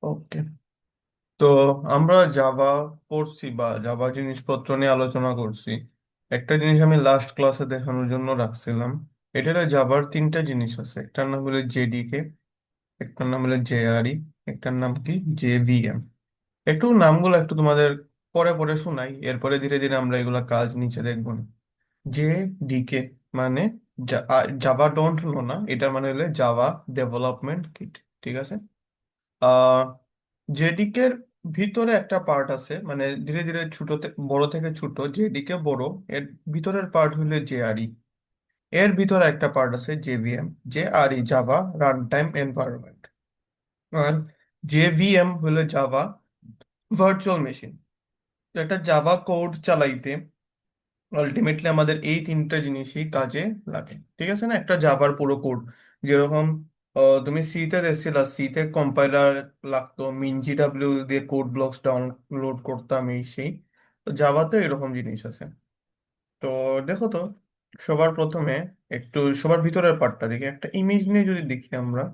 ওকে। তো আমরা জাভা পড়ছি বা জাভা জিনিসপত্র নিয়ে আলোচনা করছি। একটা জিনিস আমি লাস্ট ক্লাসে দেখানোর জন্য রাখছিলাম। এটাতে জাভার তিনটা জিনিস আছে, একটার নাম হলো জেডিকে, একটার নাম হলো জেআরই, একটার নাম কি জেভিএম। একটু নামগুলো একটু তোমাদের পরে পরে শোনাই, এরপরে ধীরে ধীরে আমরা এগুলা কাজ নিচে দেখবো না। জেডিকে মানে জাভা ডোন্ট নো না, এটার মানে হলো জাভা ডেভেলপমেন্ট কিট। ঠিক আছে। আহ জেডিকের ভিতরে একটা পার্ট আছে, মানে ধীরে ধীরে ছোট বড় থেকে ছোট, জেডিকে বড়। এর ভিতরের পার্ট হলো জেআরই। এর ভিতরে একটা পার্ট আছে JVM. JRE Java run time environment. আর জেভিএম হলো জাভা ভার্চুয়াল মেশিন। তো একটা জাভা কোড চালাইতে আলটিমেটলি আমাদের এই তিনটা জিনিসই কাজে লাগে। ঠিক আছে না, একটা জাভার পুরো কোড যেরকম তুমি সিতে দেখছিলা, সিতে কম্পাইলার লাগতো, মিনজি ডাব্লিউ দিয়ে কোড ব্লকস ডাউনলোড করতাম এই সেই। তো জাভাতে এরকম জিনিস আছে। তো দেখো তো, সবার প্রথমে একটু সবার ভিতরের পার্টটা দেখি, একটা ইমেজ নিয়ে যদি দেখি আমরা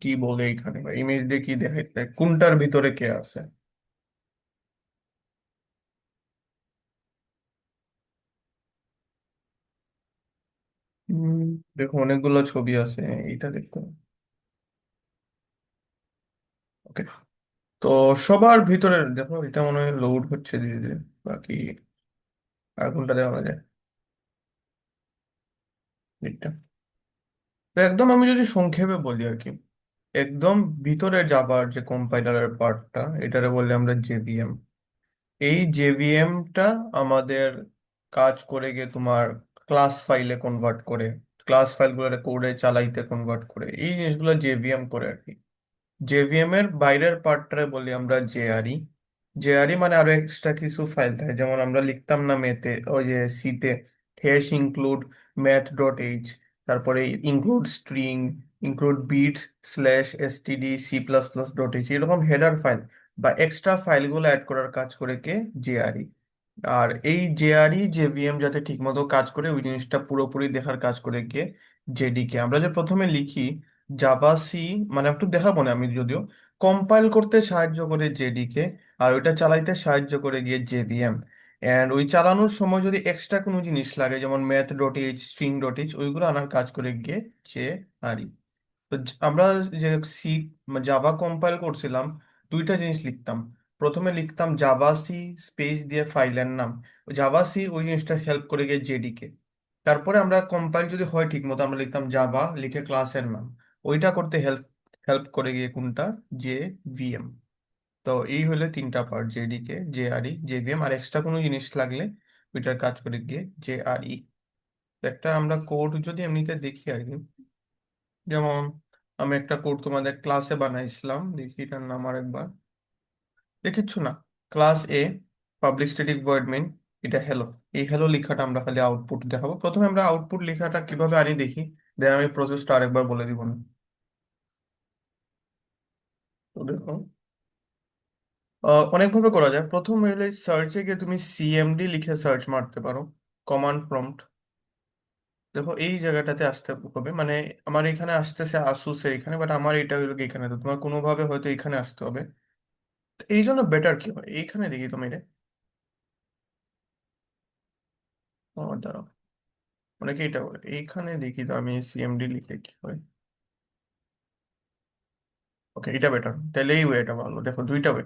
কি বলে এখানে, বা ইমেজ দিয়ে কি দেখাইতে কোনটার ভিতরে কে আছে। উম, দেখো অনেকগুলো ছবি আছে, এইটা দেখতে। ওকে। তো সবার ভিতরে দেখো, এটা মনে হয় লোড হচ্ছে ধীরে ধীরে। বাকি আর কোনটা দেওয়া যায়, এটা। তো একদম আমি যদি সংক্ষেপে বলি আর কি, একদম ভিতরে যাবার যে কম্পাইলারের পার্টটা, এটারে বললে আমরা জেভিএম। এই জেভিএমটা আমাদের কাজ করে গিয়ে তোমার ক্লাস ফাইলে কনভার্ট করে, ক্লাস ফাইলগুলো কোডে চালাইতে কনভার্ট করে, এই জিনিসগুলো জেভিএম করে আর কি। জেভিএম এর বাইরের পার্টটারে বলি আমরা জেআরই। জেআরই মানে আরো এক্সট্রা কিছু ফাইল থাকে, যেমন আমরা লিখতাম না মেতে, ওই যে সিতে hash include math dot H, তারপরে include string, include bits slash STD C plus plus dot H, এরকম হেডার ফাইল বা এক্সট্রা ফাইলগুলো অ্যাড করার কাজ করে কে জেআরই। আর এই জেআরই জেভিএম যাতে ঠিকমতো কাজ করে ওই জিনিসটা পুরোপুরি দেখার কাজ করে কে জেডিকে। আমরা যে প্রথমে লিখি জাভা সি, মানে একটু দেখাবো না আমি যদিও, কম্পাইল করতে সাহায্য করে জেডিকে, আর ওইটা চালাইতে সাহায্য করে গিয়ে জেভিএম। এন্ড ওই চালানোর সময় যদি এক্সট্রা কোনো জিনিস লাগে যেমন math dot H, string dot H, ওইগুলো আনার কাজ করে গিয়ে জে আর ই। তো আমরা যে সি জাভা কম্পাইল করছিলাম, দুইটা জিনিস লিখতাম। প্রথমে লিখতাম জাভা সি স্পেস দিয়ে ফাইলের নাম, জাভা সি ওই জিনিসটা হেল্প করে গিয়ে জেডিকে। তারপরে আমরা কম্পাইল যদি হয় ঠিক মতো, আমরা লিখতাম জাভা লিখে ক্লাসের নাম, ওইটা করতে হেল্প হেল্প করে গিয়ে কোনটা জে ভিএম। তো এই হলো তিনটা পার্ট, জেডিকে, জে আর ই, জে ভিএম। আর এক্সট্রা কোনো জিনিস লাগলে ওইটার কাজ করে গিয়ে জে আর ই। একটা আমরা কোড যদি এমনিতে দেখি আর কি, যেমন আমি একটা কোড তোমাদের ক্লাসে বানাইছিলাম, দেখি এটার নাম আরেকবার। দেখিচ্ছ না, class a public static void main, এটা হ্যালো। এই হ্যালো লেখাটা আমরা খালি আউটপুট দেখাবো। প্রথমে আমরা আউটপুট লেখাটা কিভাবে আনি দেখি, দেন আমি প্রসেসটা আরেকবার বলে দিব না। তো দেখো, অনেকভাবে করা যায়। প্রথম হলে সার্চে গিয়ে তুমি সিএমডি লিখে সার্চ মারতে পারো, কমান্ড প্রম্পট। দেখো এই জায়গাটাতে আসতে হবে, মানে আমার এখানে আসতেছে আসুসে এখানে, বাট আমার এটা হলো কি এখানে, তো তোমার কোনোভাবে হয়তো এখানে আসতে হবে। তো এই জন্য বেটার কি হয়, এইখানে দেখি তুমি রে, দাঁড়াও, অনেকে এটা বলে এইখানে দেখি, তো আমি সিএমডি লিখে কি হয়। ওকে, এটা বেটার, তাহলে এই ওয়েটা ভালো। দেখো দুইটা ওয়ে।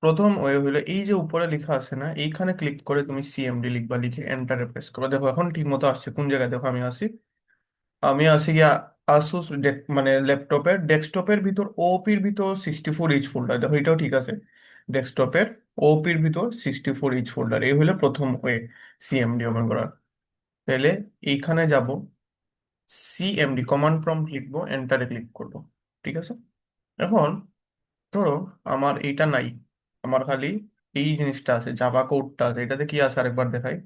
প্রথম ওয়ে হলো এই যে উপরে লেখা আছে না, এইখানে ক্লিক করে তুমি সিএমডি লিখবা, লিখে এন্টারে প্রেস করো। দেখো এখন ঠিক মতো আসছে। কোন জায়গায় দেখো, আমি আসি গিয়া আসুস মানে ল্যাপটপের ডেস্কটপের ভিতর, ওপির ভিতর 64 ইঞ্চ ফোল্ডার, দেখো এটাও ঠিক আছে। ডেস্কটপের ওপির ভিতর 64 ইঞ্চ ফোল্ডার, এই হলো প্রথম ওয়ে সিএমডি ওপেন করার। তাহলে এইখানে যাব, সিএমডি কমান্ড প্রম্পট লিখবো, এন্টারে ক্লিক করবো। ঠিক আছে। এখন ধরো আমার এইটা নাই, আমার খালি এই জিনিসটা আছে, জাভা কোডটা আছে। এটাতে কি আছে আরেকবার দেখাই।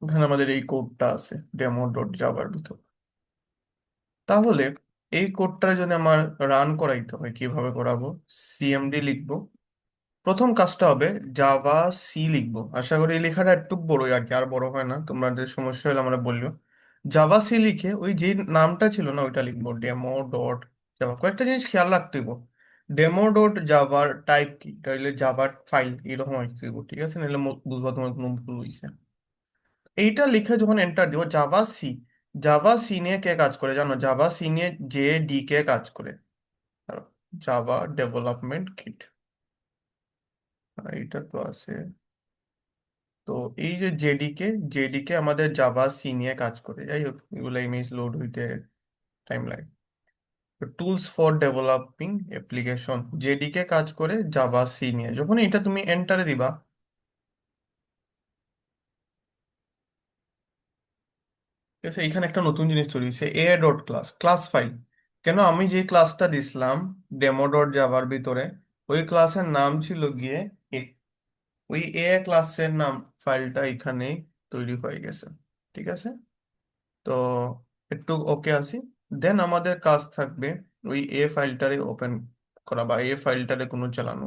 এখানে আমাদের এই কোডটা আছে ডেমো ডট জাভার ভিতর। তাহলে এই কোডটা যদি আমার রান করাইতে হয়, কিভাবে করাবো, সিএমডি লিখবো, প্রথম কাজটা হবে জাভা সি লিখবো। আশা করি এই লেখাটা একটু বড়ই আর কি, আর বড় হয় না, তোমাদের সমস্যা হলে আমরা বললো। জাভা সি লিখে ওই যে নামটা ছিল না ওইটা লিখবো, ডেমো ডট জাভা। কয়েকটা জিনিস খেয়াল রাখতে হইব। ডেমো ডট জাভার টাইপ কি, তাহলে জাভার ফাইল এরকম আর কি হইব, ঠিক আছে? নাহলে বুঝবা তোমার কোনো ভুল হইছে। এইটা লিখে যখন এন্টার দিব, জাভা সি। জাভা সি নিয়ে কে কাজ করে জানো? জাভা সি নিয়ে জে ডি কে কাজ করে। জাভা ডেভেলপমেন্ট কিট, এইটা তো আছে। তো এই যে জেডিকে, জেডিকে আমাদের জাভা সি নিয়ে কাজ করে। যাই হোক, এগুলো ইমেজ লোড হইতে টাইম লাগে। Tools for developing application, JDK কাজ করে জাভা সি নিয়ে। যখন এটা তুমি এন্টারে দিবা, ঠিক আছে, এখানে একটা নতুন জিনিস তৈরি হয়েছে, A dot class, class file. কেন? আমি যে ক্লাসটা দিছিলাম ডেমো ডট জাভার ভিতরে, ওই ক্লাসের নাম ছিল গিয়ে এ। ওই এ ক্লাসের নাম ফাইলটা এখানে তৈরি হয়ে গেছে, ঠিক আছে? তো একটু ওকে আসি, দেন আমাদের কাজ থাকবে ওই এ ফাইলটারে ওপেন করা বা এ ফাইলটারে কোনো চালানো।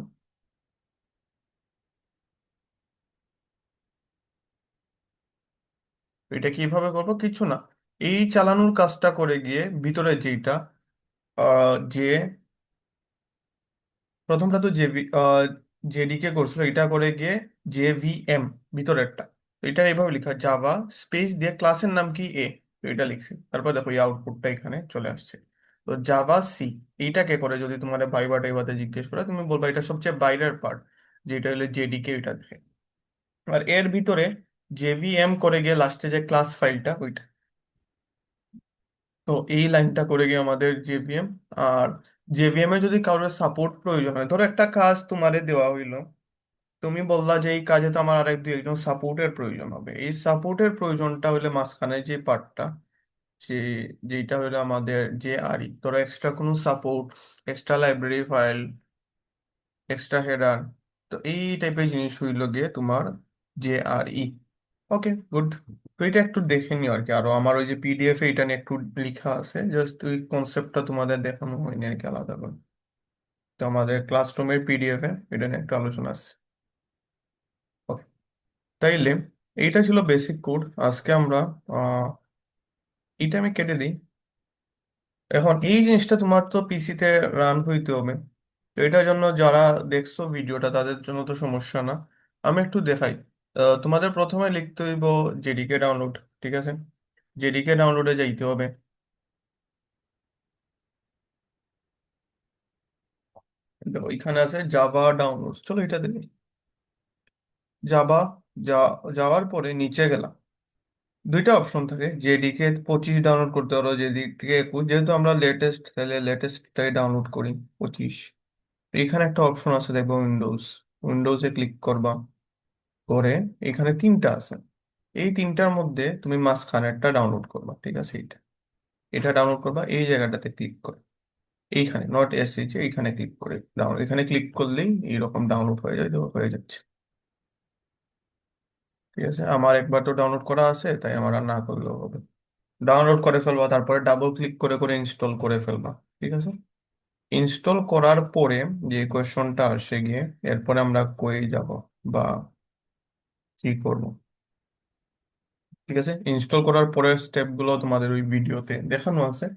এটা কিভাবে করবো? কিছু না, এই চালানোর কাজটা করে গিয়ে ভিতরে যেটা যে প্রথমটা তো জেডিকে করছিল, এটা করে গিয়ে জেভিএম ভিতরেরটা। তো এটা এইভাবে লেখা, জাভা স্পেস দিয়ে ক্লাসের নাম কি এ, তো এটা লিখছি। তারপর দেখো এই আউটপুটটা এখানে চলে আসছে। তো জাভা সি এইটা কে করে, যদি তোমার ভাইবা টাইবাতে জিজ্ঞেস করে তুমি বলবা এটা সবচেয়ে বাইরের পার্ট, যেটা হলো জেডিকে, ওইটা দেখে। আর এর ভিতরে জেভিএম করে গিয়ে লাস্টে যে ক্লাস ফাইলটা ওইটা। তো এই লাইনটা করে গিয়ে আমাদের জেভিএম। আর জেভিএম এ যদি কারোর সাপোর্ট প্রয়োজন হয়, ধরো একটা কাজ তোমারে দেওয়া হইলো, তুমি বললা যে এই কাজে তো আমার আরেক দুই একজন সাপোর্টের প্রয়োজন হবে। এই সাপোর্টের প্রয়োজনটা হলে মাঝখানে যে পার্টটা, যে যেটা হলো আমাদের যে আর ই, ধরো এক্সট্রা কোনো support, extra library file, extra header, তো এই টাইপের জিনিস হইলো গিয়ে তোমার যে আর ই। ওকে, গুড। তো এটা একটু দেখে নিও আর কি, আরো আমার ওই যে পিডিএফ এ এটা নিয়ে একটু লেখা আছে, জাস্ট ওই কনসেপ্টটা তোমাদের দেখানো হয়নি আর কি আলাদা করে। তো আমাদের ক্লাসরুমের পিডিএফ এ এটা নিয়ে একটু আলোচনা আছে। ওকে, তাইলে এইটা ছিল বেসিক কোড। আজকে আমরা আহ এটা আমি কেটে দিই। এখন এই জিনিসটা তোমার তো পিসিতে রান হইতে হবে। তো এটার জন্য যারা দেখছো ভিডিওটা তাদের জন্য তো সমস্যা না, আমি একটু দেখাই। তোমাদের প্রথমে লিখতে হইব জেডিকে ডাউনলোড, ঠিক আছে? জেডিকে ডাউনলোডে যাইতে হবে। দেখো এখানে আছে জাভা ডাউনলোড, চলো এটা দেখি। জাভা, যা যাওয়ার পরে নিচে গেলাম, দুইটা অপশন থাকে, জেডিকে 25 ডাউনলোড করতে পারো, জেডিকে 21। যেহেতু আমরা লেটেস্ট, তাহলে লেটেস্টটাই ডাউনলোড করি, 25। এখানে একটা অপশন আছে দেখবো, উইন্ডোজ। উইন্ডোজে ক্লিক করবা, করে এখানে তিনটা আছে। এই তিনটার মধ্যে তুমি মাঝখানেরটা ডাউনলোড করবা, ঠিক আছে? এটা এটা ডাউনলোড করবা, এই জায়গাটাতে ক্লিক করে এইখানে নট এসএইচ এইখানে ক্লিক করে ডাউনলোড, এখানে ক্লিক করলেই এইরকম ডাউনলোড হয়ে যায়, দেখো হয়ে যাচ্ছে। ঠিক আছে, আমার একবার তো ডাউনলোড করা আছে, তাই আমার আর না করলেও হবে। ডাউনলোড করে ফেলবা, তারপরে ডাবল ক্লিক করে করে ইনস্টল করে ফেলবা, ঠিক আছে? ইনস্টল করার পরে যে কোয়েশনটা আসে গিয়ে, এরপরে আমরা কই যাব বা কি করব, ঠিক আছে? ইনস্টল করার পরের স্টেপ গুলো তোমাদের ওই ভিডিওতে দেখানো আছে,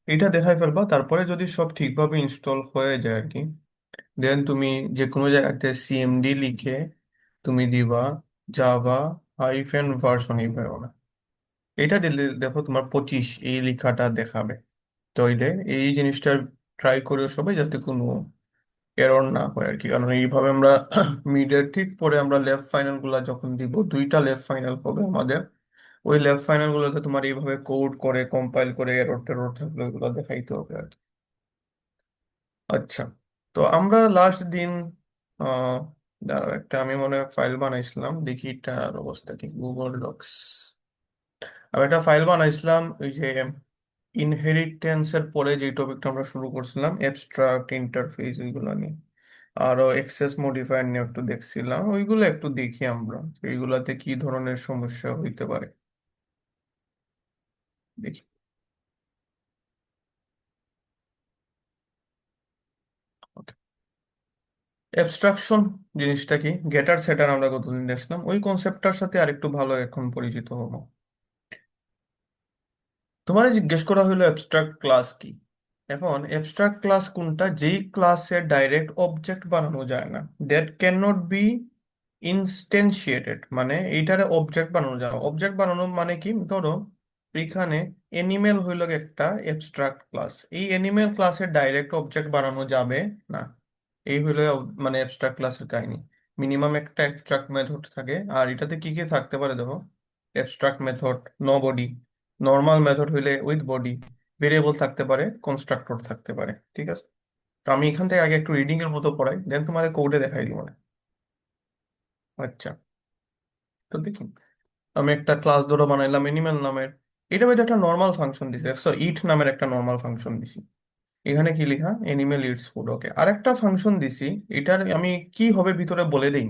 এটা দেখাই ফেলবা। তারপরে যদি সব ঠিকভাবে ইনস্টল হয়ে যায় আর কি, দেন তুমি যে কোনো জায়গাতে সিএমডি লিখে তুমি দিবা জাভা হাইফেন ভার্সন, এইভাবে না, এটা দিলে দেখো তোমার 25 এই লেখাটা দেখাবে। তাইলে এই জিনিসটা ট্রাই করে সবাই, যাতে কোনো এরর না হয় আর কি। কারণ এইভাবে আমরা মিডের ঠিক পরে আমরা লেফট ফাইনাল গুলা যখন দিব, দুইটা লেফট ফাইনাল হবে আমাদের, ওই লেফট ফাইনাল গুলোতে তোমার এইভাবে কোড করে কম্পাইল করে এরর টেরর থাকলে ওগুলো দেখাইতে হবে আর কি। আচ্ছা, তো আমরা লাস্ট দিন আহ দাঁড়াও, একটা আমি মনে হয় ফাইল বানাইছিলাম, দেখি এটার অবস্থা কি, গুগল ডক্স। আমি একটা ফাইল বানাইছিলাম ওই যে ইনহেরিটেন্সের পরে যে টপিকটা আমরা শুরু করছিলাম, অ্যাবস্ট্রাক্ট ইন্টারফেস, ওইগুলো নিয়ে। আরো এক্সেস মডিফায়ার নিয়ে একটু দেখছিলাম, ওইগুলো একটু দেখি আমরা যে এইগুলাতে কি ধরনের সমস্যা হইতে পারে। দেখি। Okay. অ্যাবস্ট্রাকশন জিনিসটা কি, গেটার সেটার আমরা কতদিন দেখলাম, ওই কনসেপ্টটার সাথে আরেকটু ভালো এখন পরিচিত হবো। তোমার জিজ্ঞেস করা হলো অ্যাবস্ট্রাক্ট ক্লাস কি। এখন অ্যাবস্ট্রাক্ট ক্লাস কোনটা, যেই ক্লাসের ডাইরেক্ট অবজেক্ট বানানো যায় না, দ্যাট ক্যান নট বি ইনস্টেন্সিয়েটেড, মানে এইটারে অবজেক্ট বানানো যায়। অবজেক্ট বানানো মানে কি, ধরো এখানে এনিমেল হইল একটা অ্যাবস্ট্রাক্ট ক্লাস, এই এনিমেল ক্লাসের ডাইরেক্ট অবজেক্ট বানানো যাবে না। এই হইলো মানে অ্যাবস্ট্রাক্ট ক্লাসের কাহিনী। মিনিমাম একটা অ্যাবস্ট্রাক্ট মেথড থাকে, আর এটাতে কি কি থাকতে পারে দেখো। Abstract method, no body, normal method হইলে উইথ বডি, ভেরিয়েবল থাকতে পারে, কনস্ট্রাক্টর থাকতে পারে, ঠিক আছে। তো আমি এখান থেকে আগে একটু রিডিং এর মতো পড়াই, দেন তোমাদের কোডে দেখাই দিব মানে। আচ্ছা, তো দেখি, আমি একটা ক্লাস ধরো বানাইলাম এনিমেল নামের। এটা মধ্যে একটা নর্মাল ফাংশন দিছি, দেখছো, ইট নামের একটা নর্মাল ফাংশন দিছি। এখানে কি লেখা, এনিমেল ইটস ফুড, ওকে। আরেকটা ফাংশন দিছি, এটার আমি কি হবে ভিতরে বলে দেই।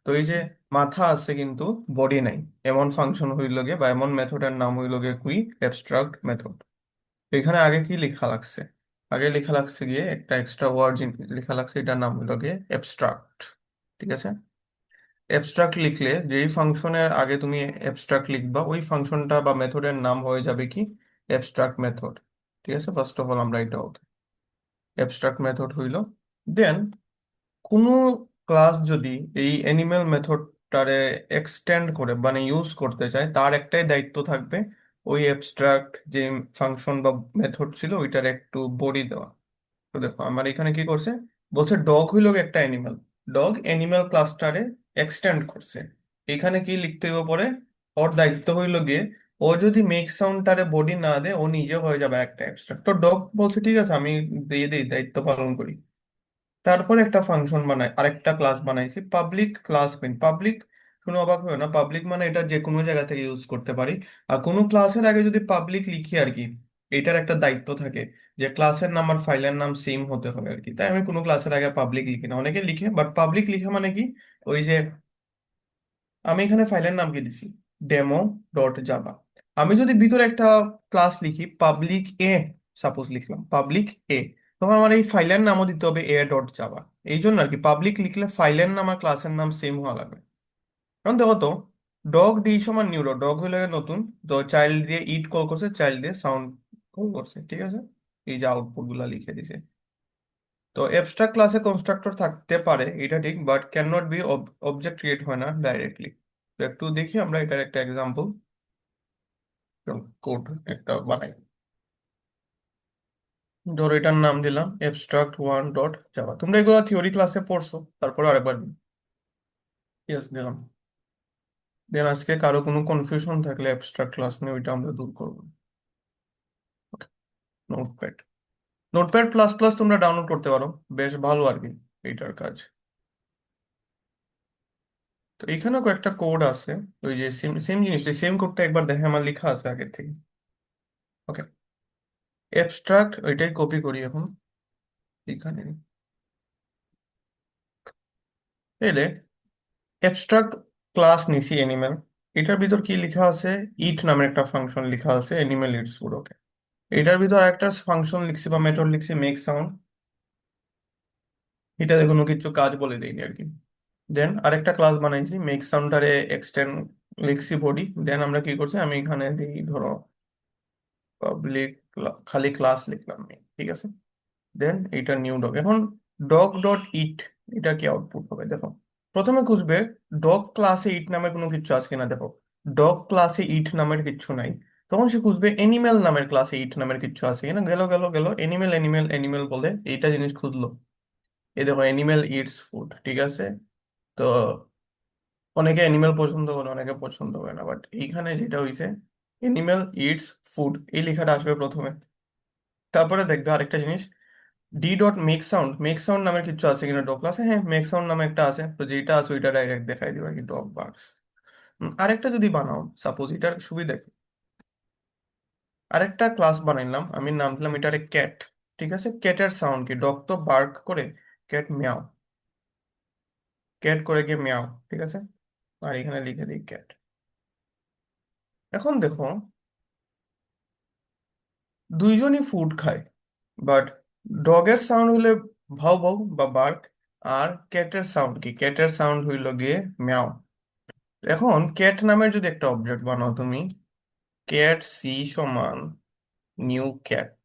তো এই যে মাথা আছে কিন্তু বডি নাই, এমন ফাংশন হইল গে, বা এমন মেথডের নাম হইল গে কুইক অ্যাবস্ট্রাক্ট মেথড। এখানে আগে কি লেখা লাগছে, আগে লেখা লাগছে গিয়ে একটা এক্সট্রা ওয়ার্ড লেখা লাগছে, এটার নাম হইল গে অ্যাবস্ট্রাক্ট, ঠিক আছে। অ্যাবস্ট্রাক্ট লিখলে, যেই ফাংশনের আগে তুমি অ্যাবস্ট্রাক্ট লিখবা, ওই ফাংশনটা বা মেথডের নাম হয়ে যাবে কি, অ্যাবস্ট্রাক্ট মেথড, ঠিক আছে। ফার্স্ট অফ অল আমরা এটা অ্যাবস্ট্রাক্ট মেথড হইল। দেন কোনো ক্লাস যদি এই অ্যানিমেল মেথডটারে এক্সটেন্ড করে মানে ইউজ করতে চায়, তার একটাই দায়িত্ব থাকবে, ওই অ্যাবস্ট্রাক্ট যে ফাংশন বা মেথড ছিল ওইটার একটু বডি দেওয়া। তো দেখো আমার এখানে কি করছে, বলছে ডগ হইল একটা অ্যানিমেল, ডগ অ্যানিমেল ক্লাসটারে এক্সটেন্ড করছে। এখানে কি লিখতে হবে পরে, ওর দায়িত্ব হইল গিয়ে, ও যদি মেক সাউন্ডটারে বডি না দেয়, ও নিজে হয়ে যাবে একটা অ্যাবস্ট্রাক্ট। তো ডগ বলছে ঠিক আছে, আমি দিয়ে দিই, দায়িত্ব পালন করি। তারপর একটা ফাংশন বানাই, আরেকটা ক্লাস বানাইছি পাবলিক ক্লাস মেইন। পাবলিক শুনে অবাক হবে না, পাবলিক মানে এটা যে কোনো জায়গা থেকে ইউজ করতে পারি। আর কোনো ক্লাসের আগে যদি পাবলিক লিখি আর কি, এটার একটা দায়িত্ব থাকে যে ক্লাসের নাম আর ফাইলের নাম সেম হতে হবে আর কি। তাই আমি কোনো ক্লাসের আগে পাবলিক লিখি না, অনেকে লিখে, বাট পাবলিক লিখা মানে কি, ওই যে আমি এখানে ফাইলের নাম কি দিছি, demo.java। আমি যদি ভিতরে একটা ক্লাস লিখি পাবলিক এ, সাপোজ লিখলাম পাবলিক এ, তখন আমার এই ফাইলের নামও দিতে হবে a.java। এই জন্য আর কি পাবলিক লিখলে ফাইলের নাম আর ক্লাসের নাম সেম হওয়া লাগবে। এখন দেখো তো, ডগ ডি সমান নিউ ডগ, ডগ হলে নতুন, তো চাইল্ড দিয়ে ইট কল করছে, চাইল্ড দিয়ে সাউন্ড কল করছে, ঠিক আছে। এই যে আউটপুট গুলা লিখে দিছে। তো অ্যাবস্ট্রাক্ট ক্লাসে কনস্ট্রাক্টর থাকতে পারে, এটা ঠিক, but can not be, object create হয় না ডাইরেক্টলি। তো একটু দেখি আমরা এটার একটা এক্সাম্পল, কোড একটা বানাই। ধরো এটার নাম দিলাম abstract1.java। তোমরা এগুলো থিওরি ক্লাসে পড়ছো, তারপর আরেকবার ইয়েস দিলাম। দেন আজকে কারো কোনো কনফিউশন থাকলে অ্যাবস্ট্রাক্ট ক্লাস নিয়ে, ওইটা আমরা দূর করবো। নোটপ্যাড, নোটপ্যাড প্লাস প্লাস তোমরা ডাউনলোড করতে পারো, বেশ ভালো আর কি এইটার কাজ। তো এখানেও কয়েকটা কোড আছে, ওই যে সেম সেম জিনিসটা, সেম কোডটা একবার দেখে আমার লেখা আছে আগের থেকে। ওকে, অ্যাবস্ট্রাক্ট ওইটাই কপি করি এখন এখানে এলে। অ্যাবস্ট্রাক্ট ক্লাস নিছি অ্যানিমেল, এটার ভিতর কি লেখা আছে, ইট নামের একটা ফাংশন লেখা আছে, অ্যানিমেল ইটস ফুড, ওকে। এটার ভিতর একটা ফাংশন লিখছি বা মেথড লিখছি মেক সাউন্ড, এটাতে কোনো কিছু কাজ বলে দেয়নি আর কি। দেন আরেকটা ক্লাস বানাইছি মেক সাউন্ডারে এক্সটেন্ড, লিখছি বডি। দেন আমরা কি করছি, আমি এখানে দিই ধরো পাবলিক, খালি ক্লাস লিখলাম আমি, ঠিক আছে। দেন এটা নিউ ডগ। এখন ডগ ডট ইট, এটা কি আউটপুট হবে দেখো। প্রথমে খুঁজবে ডগ ক্লাসে ইট নামের কোনো কিছু আছে কিনা, দেখো ডগ ক্লাসে ইট নামের কিছু নাই। তখন সে খুঁজবে এনিমেল নামের ক্লাসে ইট নামের কিছু আছে কিনা, গেল গেল গেল, এনিমেল এনিমেল এনিমেল বলে এইটা জিনিস খুঁজলো। এই দেখো এনিমেল ইটস ফুড, ঠিক আছে। তো অনেকে অ্যানিমেল পছন্দ করে, অনেকে পছন্দ করে না, বাট এইখানে যেটা হয়েছে এনিমেল ইটস ফুড, এই লেখাটা আসবে প্রথমে। তারপরে দেখবে আরেকটা জিনিস, D dot make sound, make sound নামের কিছু আছে কিনা ডগ ক্লাসে, হ্যাঁ মেক সাউন্ড নামে একটা আছে, তো যেটা আছে ওইটা ডাইরেক্ট দেখাই দিবে কি, ডগ বার্কস। আরেকটা যদি বানাও, সাপোজ এটার সুবিধা কি, আরেকটা ক্লাস বানাইলাম, আমি নাম দিলাম এটারে ক্যাট, ঠিক আছে। ক্যাটের সাউন্ড কি, ডগ তো বার্ক করে, ক্যাট মিয়াও, ক্যাট করে গিয়ে মিয়াও, ঠিক আছে। আর এখানে লিখে দিই ক্যাট। এখন দেখো দুইজনই ফুড খায়, বাট ডগের সাউন্ড হলে ভাউ ভাউ বা বার্ক, আর ক্যাটের সাউন্ড কি? ক্যাটের সাউন্ড হইল গিয়ে ম্যাও। এখন ক্যাট নামের যদি একটা অবজেক্ট বানাও তুমি, ক্যাট সি সমান নিউ ক্যাট,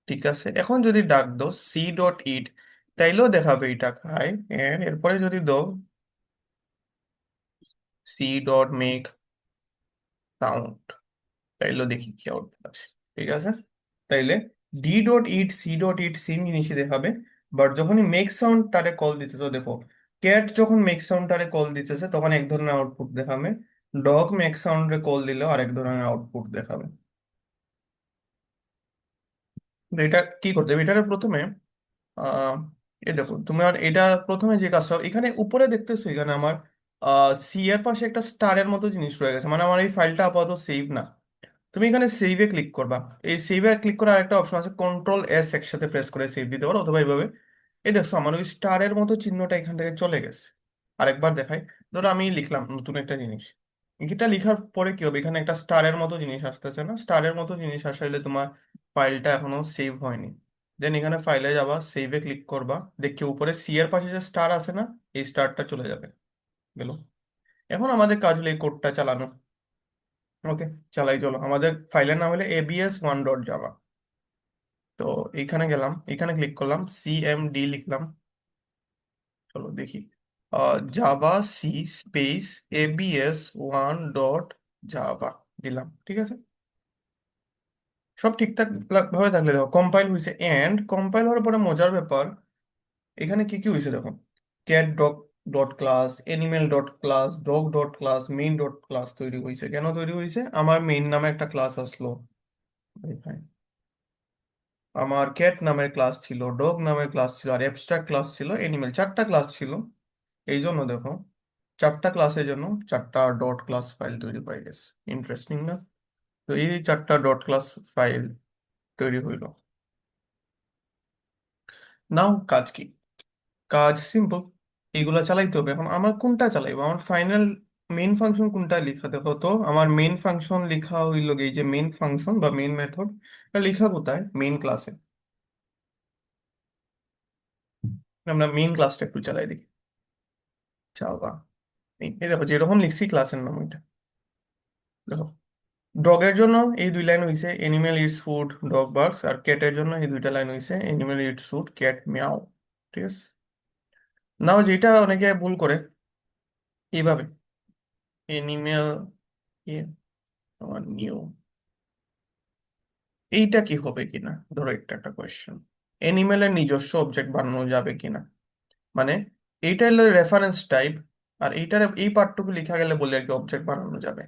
ঠিক আছে? এখন যদি ডাক দাও সি ডট ইট, তাইলেও দেখাবে এটা খায়। এন্ড এরপরে যদি দাও সি ডট মেক সাউন্ড, তাইলেও দেখি কি আউটপুট আসে, ঠিক আছে? তাইলে D dot eat C dot eat same জিনিসই দেখাবে, বাট যখনই মেক সাউন্ড টারে কল দিতেছে দেখো, ক্যাট যখন মেক সাউন্ড টারে কল দিতেছে তখন এক ধরনের আউটপুট দেখাবে, ডগ মেক সাউন্ডে কল দিলেও আরেক ধরনের আউটপুট দেখাবে। তো এটা কি করতে হবে? এটারে প্রথমে আহ এই দেখো তোমার এটা প্রথমে যে কাজটা এখানে উপরে দেখতেছো, এখানে আমার সি এর পাশে একটা স্টারের মতো জিনিস রয়ে গেছে, মানে আমার এই ফাইলটা আপাতত সেভ না। তুমি এখানে সেভে ক্লিক করবা। এই সেভে ক্লিক করে আরেকটা অপশন আছে, কন্ট্রোল এস একসাথে প্রেস করে সেভ দিতে পারো, অথবা এইভাবে। এই দেখছো আমার ওই স্টারের মতো চিহ্নটা এখান থেকে চলে গেছে। আরেকবার দেখাই। ধরো আমি লিখলাম নতুন একটা জিনিস, এটা লেখার পরে কি হবে? এখানে একটা স্টারের মতো জিনিস আসতেছে না? স্টারের মতো জিনিস আসলে তোমার ফাইলটা এখনো সেভ হয়নি। দেন এখানে ফাইলে যাবা, সেভে ক্লিক করবা, দেখি উপরে সি এর পাশে যে স্টার আছে না, এই স্টারটা চলে যাবে। গেল। এখন আমাদের কাজ হলো এই কোডটা চালানো। ওকে, চালাই চলো। আমাদের ফাইলের নাম হলো abs1.java। তো এইখানে গেলাম, এখানে ক্লিক করলাম, সিএমডি লিখলাম। চলো দেখি, জাভা সি স্পেস abs1.java দিলাম, ঠিক আছে? সব ঠিকঠাক ভাবে থাকলে দেখো কম্পাইল হয়েছে। এন্ড কম্পাইল হওয়ার পরে মজার ব্যাপার, এখানে কি কি হয়েছে দেখো, cat dog dot class, animal dot class, dog dot class, main dot class তৈরি হয়েছে। কেন তৈরি হয়েছে? আমার মেইন নামে একটা ক্লাস আসলো, আমার ক্যাট নামের ক্লাস ছিল, ডগ নামের ক্লাস ছিল, আর অ্যাবস্ট্রাক্ট ক্লাস ছিল, এনিমেল, চারটা ক্লাস ছিল। এই জন্য দেখো চারটা ক্লাসের জন্য চারটা ডট ক্লাস ফাইল তৈরি হয়ে গেছে। ইন্টারেস্টিং না? তো এই চারটা ডট ক্লাস ফাইল তৈরি হইলো। নাও কাজ কি? কাজ সিম্পল, এইগুলা চালাইতে হবে। এখন আমার কোনটা চালাইবো? আমার ফাইনাল মেইন ফাংশন কোনটা লিখা? দেখো তো আমার মেইন ফাংশন লিখা হইল এই যে মেইন ফাংশন বা মেইন মেথড, লিখা কোথায়? মেইন ক্লাসে। আমরা মেইন ক্লাসটা একটু চালাই দেখি। চাওয়া, এই দেখো যেরকম লিখছি ক্লাসের নাম এটা। দেখো ডগের জন্য এই দুই লাইন হইছে animal eats food dog barks, আর ক্যাটের জন্য এই দুইটা লাইন হইছে animal eats food cat meow, ঠিক আছে? নাও যেটা অনেকে ভুল করে, এইভাবে এনিমেল নিউ, এইটা কি হবে কিনা? ধরো একটা একটা কোয়েশ্চেন, এনিমেলের নিজস্ব অবজেক্ট বানানো যাবে কিনা? মানে এইটা হলো রেফারেন্স টাইপ, আর এইটার এই পার্টটুকু লেখা গেলে বলে একটা অবজেক্ট বানানো যাবে,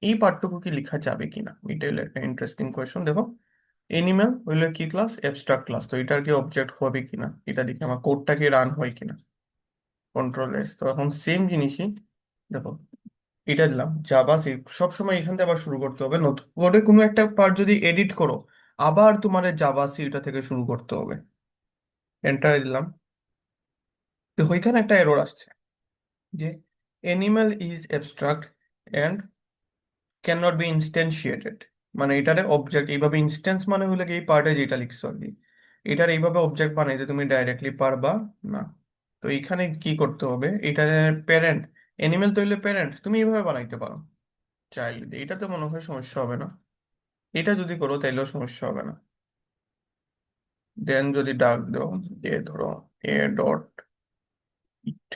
এই পার্টটুকু কি লেখা যাবে কিনা? এটা হলো একটা ইন্টারেস্টিং কোয়েশ্চন। দেখো এনিম্যাল হইলো কি ক্লাস? অ্যাবস্ট্রাক্ট ক্লাস, তো এটার কি অবজেক্ট হবে কিনা এটা দেখি, আমার কোডটা কি রান হয় কিনা। কন্ট্রোল এস, তো এখন সেম জিনিসই দেখো, এটা দিলাম জাভা সি। সবসময় এখান থেকে আবার শুরু করতে হবে, নতুন কোডে কোনো একটা পার্ট যদি এডিট করো আবার তোমার জাভা সি এটা থেকে শুরু করতে হবে। এন্টার দিলাম, দেখো এখানে একটা এরর আসছে যে animal is abstract and can not be instantiated. মানে এটারে অবজেক্ট এইভাবে ইনস্ট্যান্স মানে হলো কি এই পার্টে যেটা লিখছো আর কি, এটার এইভাবে অবজেক্ট বানাইতে তুমি ডাইরেক্টলি পারবা না। তো এইখানে কি করতে হবে? এটা প্যারেন্ট, অ্যানিমেল তো হইলে প্যারেন্ট, তুমি এইভাবে বানাইতে পারো চাইল্ড, এইটাতে মনে হয় সমস্যা হবে না। এটা যদি করো তাইলেও সমস্যা হবে না। দেন যদি ডাক দাও, যে ধরো এ ডট ইট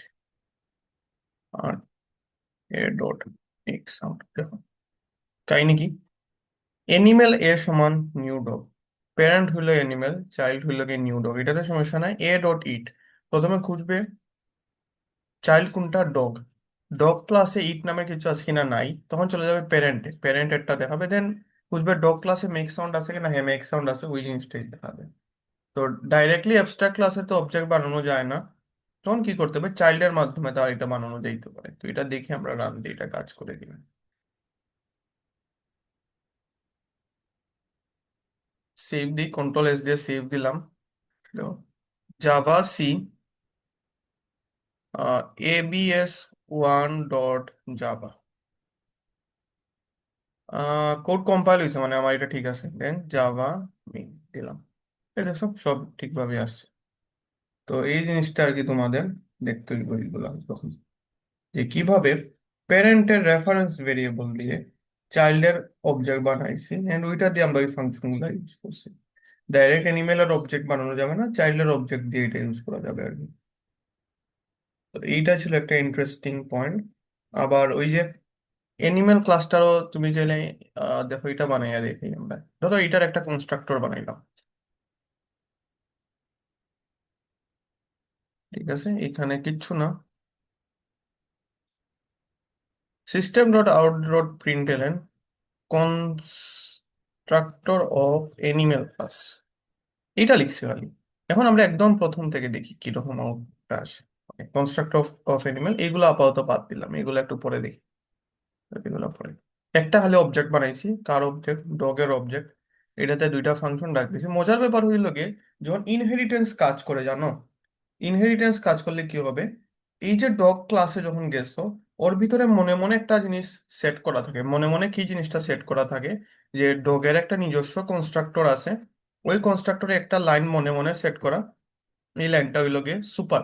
আর এ ডট মেক সাউন্ড, দেখো কাহিনী কি? এনিমেল এ সমান নিউ ডগ, প্যারেন্ট হইলো এনিমেল, চাইল্ড হইলো গিয়ে নিউ ডগ, এটাতে সমস্যা নাই। এ ডট ইট প্রথমে খুঁজবে চাইল্ড কোনটা, ডগ, ডগ ক্লাসে ইট নামে কিছু আছে কিনা, নাই, তখন চলে যাবে প্যারেন্টে, প্যারেন্টেরটা দেখাবে। দেন খুঁজবে ডগ ক্লাসে মেক সাউন্ড আছে কিনা, হ্যাঁ মেক সাউন্ড আছে, ওই জিনিসটাই দেখাবে। তো ডাইরেক্টলি অ্যাবস্ট্রাক্ট ক্লাসে তো অবজেক্ট বানানো যায় না, তখন কি করতে হবে? চাইল্ডের মাধ্যমে তার এটা বানানো যাইতে পারে। তো এটা দেখে আমরা রান দিই এটা কাজ করে কিনা। সেভ দিই, কন্ট্রোল এস দিয়ে সেভ দিলাম। Javac abs1.java code compile হয়েছে, মানে আমার এটা ঠিক আছে। দেন জাভা দিলাম, এটা সব সব ঠিকভাবে আসছে। তো এই জিনিসটা আর কি তোমাদের দেখতে হইব এইগুলা তখন, যে কিভাবে প্যারেন্টের রেফারেন্স ভেরিয়েবল দিয়ে চাইল্ডের অবজেক্ট বানাইছি এন্ড ওইটা দিয়ে আমরা ওই ফাংশন গুলা ইউজ করছি। ডাইরেক্ট অ্যানিমেলের অবজেক্ট বানানো যাবে না, চাইল্ডের অবজেক্ট দিয়ে এটা ইউজ করা যাবে আর কি। তো এইটা ছিল একটা ইন্টারেস্টিং পয়েন্ট। আবার ওই যে অ্যানিমেল ক্লাস্টারও তুমি চাইলে দেখো এটা বানাইয়া দেখি আমরা। ধরো এটার একটা কনস্ট্রাক্টর বানাইলাম, ঠিক আছে, এখানে কিচ্ছু না, system dot out dot প্রিন্টএলএন constructor of animal class, এটা লিখছি খালি। এখন আমরা একদম প্রথম থেকে দেখি কিরকম আউটপুট আসে। কনস্ট্রাক্টর অফ অফ অ্যানিমেল এগুলো আপাতত বাদ দিলাম, এগুলো একটু পরে দেখি। এগুলো পরে একটা খালি অবজেক্ট বানাইছি, কার অবজেক্ট, ডগের অবজেক্ট। এটাতে দুইটা ফাংশন ডাক দিয়েছি। মজার ব্যাপার হইল গিয়ে যখন ইনহেরিটেন্স কাজ করে জানো, ইনহেরিটেন্স কাজ করলে কি হবে, এই যে ডগ ক্লাসে যখন গেছো, ওর ভিতরে মনে মনে একটা জিনিস সেট করা থাকে। মনে মনে কি জিনিসটা সেট করা থাকে, যে ডগের একটা নিজস্ব কনস্ট্রাক্টর আছে, ওই কনস্ট্রাক্টরে একটা লাইন মনে মনে সেট করা, এই লাইনটা হইল গিয়ে সুপার।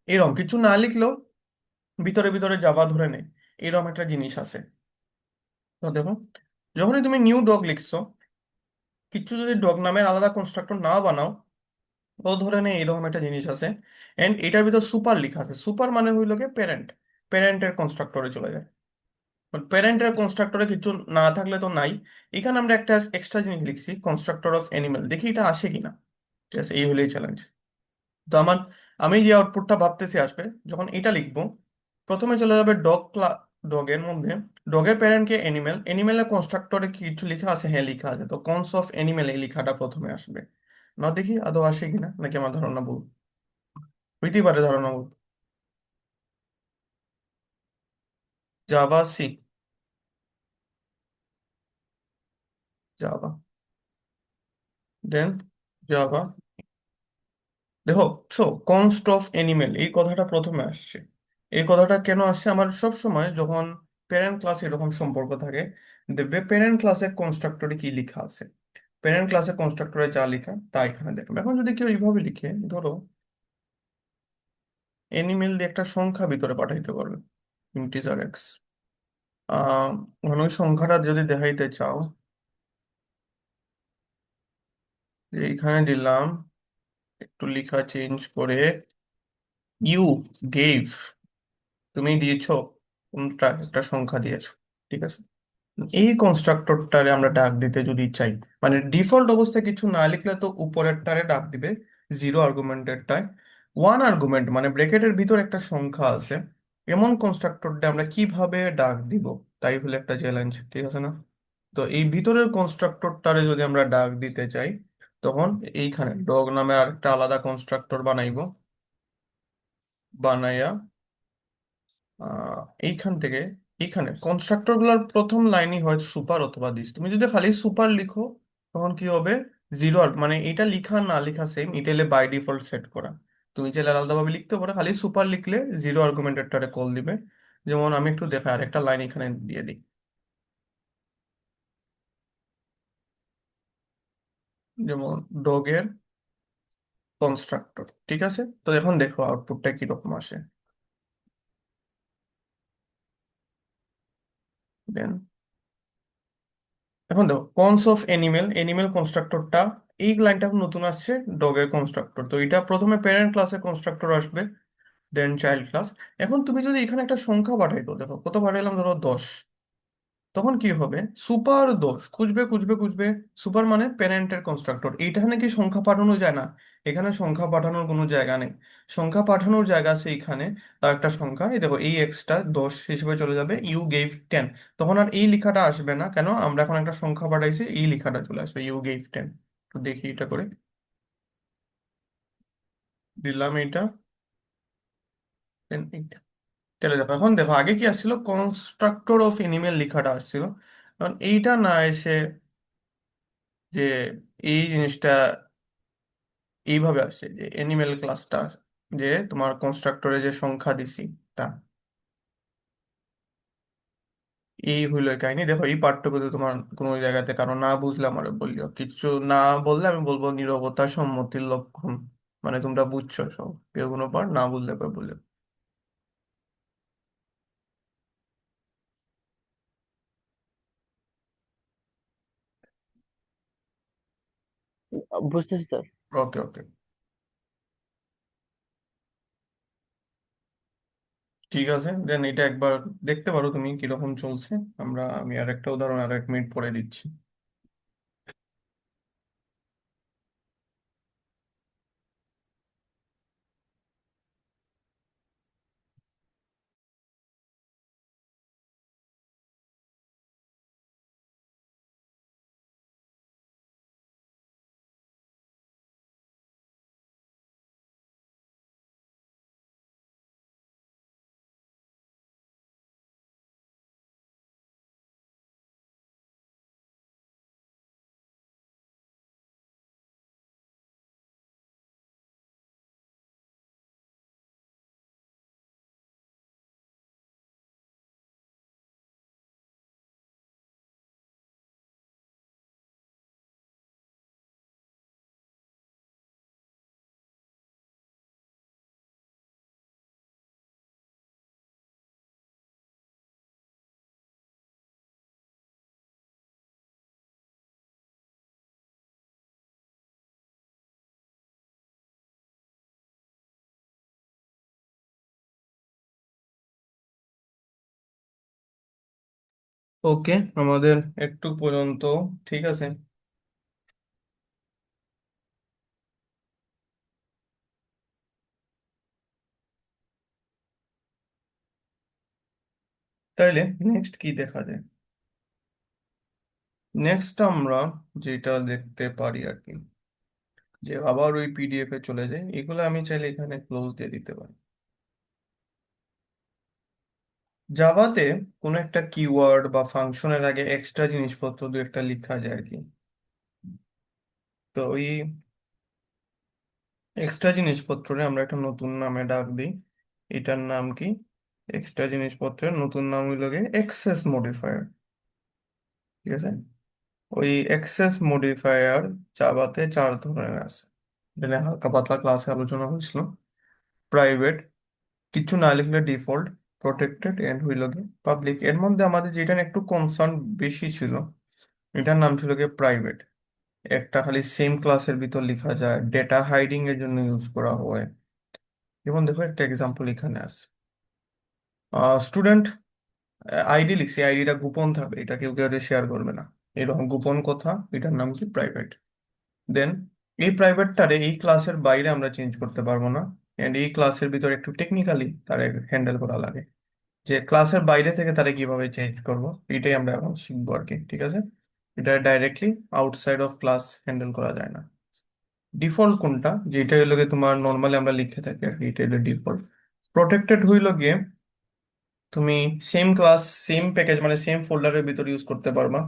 এরকম কিছু না লিখলেও ভিতরে ভিতরে জাভা ধরে নেয় এরকম একটা জিনিস আছে। তো দেখো, যখনই তুমি নিউ ডগ লিখছো, কিছু যদি ডগ নামের আলাদা কনস্ট্রাক্টর না বানাও, ও ধরে নেয় এরকম একটা জিনিস আছে। এন্ড এটার ভিতর সুপার লেখা আছে, সুপার মানে হইল গিয়ে প্যারেন্ট, প্যারেন্টের কনস্ট্রাক্টরে চলে যায়। প্যারেন্টের কনস্ট্রাক্টরে কিছু না থাকলে তো নাই। এখানে আমরা একটা এক্সট্রা জিনিস লিখছি, কনস্ট্রাক্টর অফ অ্যানিমেল, দেখি এটা আসে কিনা। ঠিক আছে, এই হলেই চ্যালেঞ্জ। তো আমি যে আউটপুটটা ভাবতেছি আসবে, যখন এটা লিখবো, প্রথমে চলে যাবে ডগ ডগের মধ্যে, ডগের প্যারেন্টকে অ্যানিমেল, অ্যানিমেলের কনস্ট্রাক্টরে কিছু লেখা আছে, হ্যাঁ লেখা আছে, তো কনস অফ অ্যানিমেল এই লেখাটা প্রথমে আসবে। না দেখি আদৌ আসে কিনা, নাকি আমার ধারণা ভুল, হইতেই পারে ধারণা ভুল। জাভা সি, জাভা, দেন জাভা, দেখো, সো কনস্ট অফ অ্যানিমেল এই কথাটা প্রথমে আসছে। এই কথাটা কেন আসছে, আমার সব সময় যখন প্যারেন্ট ক্লাস এরকম সম্পর্ক থাকে, দেখবে প্যারেন্ট ক্লাসে কনস্ট্রাক্টরে কি লেখা আছে, প্যারেন্ট ক্লাসে কনস্ট্রাক্টরে যা লেখা তা এখানে দেখবে। এখন যদি কেউ এইভাবে লিখে, ধরো অ্যানিমেল দিয়ে একটা সংখ্যা ভিতরে পাঠাইতে পারবে, ইন্টিজার এক্স, ওই সংখ্যাটা যদি দেখাইতে চাও, যে এইখানে দিলাম, একটু লেখা চেঞ্জ করে, ইউ গেভ, তুমি দিয়েছো কোনটা, একটা সংখ্যা দিয়েছো, ঠিক আছে। এই কনস্ট্রাক্টরটারে আমরা ডাক দিতে যদি চাই, মানে ডিফল্ট অবস্থায় কিছু না লিখলে তো উপরেরটারে ডাক দিবে, জিরো আর্গুমেন্টেরটায়। ওয়ান আর্গুমেন্ট মানে ব্র্যাকেটের ভিতর একটা সংখ্যা আছে, এমন কনস্ট্রাক্টরটা আমরা কিভাবে ডাক দিব, তাই হলো একটা চ্যালেঞ্জ, ঠিক আছে না। তো এই ভিতরের কনস্ট্রাক্টরটারে যদি আমরা ডাক দিতে চাই, তখন এইখানে ডগ নামে আরেকটা আলাদা কনস্ট্রাক্টর বানাইবো, বানাইয়া আহ, এইখান থেকে এইখানে কনস্ট্রাক্টর গুলোর প্রথম লাইনই হয় সুপার অথবা দিস। তুমি যদি খালি সুপার লিখো, তখন কি হবে, জিরো, মানে এটা লিখা না লিখা সেম, এটা বাই ডিফল্ট সেট করা। তুমি চাইলে আলাদাভাবে লিখতে পারো, খালি সুপার লিখলে জিরো আর্গুমেন্টেরটারে কল দিবে। যেমন আমি একটু দেখাই, আরেকটা লাইন এখানে দিয়ে দিই, যেমন ডগের কনস্ট্রাক্টর, ঠিক আছে। তো এখন দেখো আউটপুটটা কিরকম আসে। দেন এখন দেখো কনস অফ এনিমেল, এনিমেল কনস্ট্রাক্টরটা, এই লাইনটা এখন নতুন আসছে, ডগের কনস্ট্রাক্টর। তো এটা প্রথমে প্যারেন্ট ক্লাসে কনস্ট্রাক্টর আসবে, দেন চাইল্ড ক্লাস। এখন তুমি যদি এখানে একটা সংখ্যা পাঠাইতো, দেখো কত পাঠাইলাম, ধরো 10, তখন কি হবে, সুপার 10 খুঁজবে খুঁজবে খুঁজবে, সুপার মানে প্যারেন্টের কনস্ট্রাক্টর, এইখানে কি সংখ্যা পাঠানো যায় না, এখানে সংখ্যা পাঠানোর কোনো জায়গা নেই। সংখ্যা পাঠানোর জায়গা আছে এইখানে, তার একটা সংখ্যা, এই দেখো এই এক্সটা 10 হিসেবে চলে যাবে, ইউ গেভ 10, তখন আর এই লেখাটা আসবে না, কেন, আমরা এখন একটা সংখ্যা পাঠাইছি, এই লেখাটা চলে আসবে, ইউ গেভ 10। তো দেখি এটা করে, দিলাম এইটা, then এইটা, তাহলে দেখো, এখন দেখো আগে কি আসছিল, কনস্ট্রাক্টর অফ এনিমেল লেখাটা আসছিল, কারণ এইটা না এসে, যে এই জিনিসটা এইভাবে আসছে, যে অ্যানিমেল ক্লাসটা, যে তোমার কনস্ট্রাক্টরে যে সংখ্যা দিছি তা, এই হইলো এই কাহিনী। দেখো এই পার্টটুকু তো তোমার কোনো জায়গাতে কারো না বুঝলে আমার বললিও, কিছু না বললে আমি বলবো নীরবতা সম্মতির লক্ষণ, মানে তোমরা বুঝছো সব, কেউ কোনো পার্ট না বুঝলে পরে বললে। বুঝতেছি স্যার। ওকে ওকে, ঠিক আছে দেন এটা একবার দেখতে পারো তুমি কিরকম চলছে। আমি আর একটা উদাহরণ আর 1 মিনিট পরে দিচ্ছি। ওকে, আমাদের একটু পর্যন্ত ঠিক আছে। তাইলে নেক্সট কি দেখা যায়? নেক্সট আমরা যেটা দেখতে পারি আর কি, যে আবার ওই পিডিএফ এ চলে যায়, এগুলো আমি চাইলে এখানে ক্লোজ দিয়ে দিতে পারি। জাভাতে কোনো একটা কিওয়ার্ড বা ফাংশনের আগে এক্সট্রা জিনিসপত্র দু একটা লেখা যায় আর কি। তো ওই এক্সট্রা জিনিসপত্রে আমরা একটা নতুন নামে ডাক দিই। এটার নাম কি? এক্সট্রা জিনিসপত্রের নতুন নাম হইল গিয়ে এক্সেস মডিফায়ার। ঠিক আছে। ওই এক্সেস মডিফায়ার জাভাতে 4 ধরনের আছে। এটা নিয়ে হালকা পাতলা ক্লাসে আলোচনা হয়েছিল। প্রাইভেট, কিছু না লিখলে ডিফল্ট, প্রোটেক্টেড এন্ড হইল গিয়ে পাবলিক। এর মধ্যে আমাদের যেটা নিয়ে একটু কনসার্ন বেশি ছিল, এটার নাম ছিল গিয়ে প্রাইভেট। একটা খালি সেম ক্লাসের ভিতর লেখা যায়, ডেটা হাইডিং এর জন্য ইউজ করা হয়। যেমন দেখো একটা এক্সাম্পল এখানে আছে, স্টুডেন্ট আইডি লিখছি, আইডিটা গোপন থাকবে, এটা কেউ কেউ শেয়ার করবে না, এরকম গোপন কথা, এটার নাম কি প্রাইভেট। দেন এই প্রাইভেটটারে এই ক্লাসের বাইরে আমরা চেঞ্জ করতে পারবো না, এন্ড এই ক্লাসের ভিতরে একটু টেকনিক্যালি তারে হ্যান্ডেল করা লাগে। যে ক্লাসের বাইরে থেকে তারে কিভাবে চেঞ্জ করব, এটাই আমরা এখন শিখবো আর কি। ঠিক আছে। এটা directly outside of class handle করা যায় না। ডিফল্ট কোনটা, যেটা হইলো গিয়ে তোমার নর্মালি আমরা লিখে থাকি আর কি, এটা হলো ডিফল্ট। প্রোটেক্টেড হইলো গিয়ে তুমি সেম ক্লাস সেম প্যাকেজ মানে সেম ফোল্ডারের ভিতর ইউজ করতে পারবা,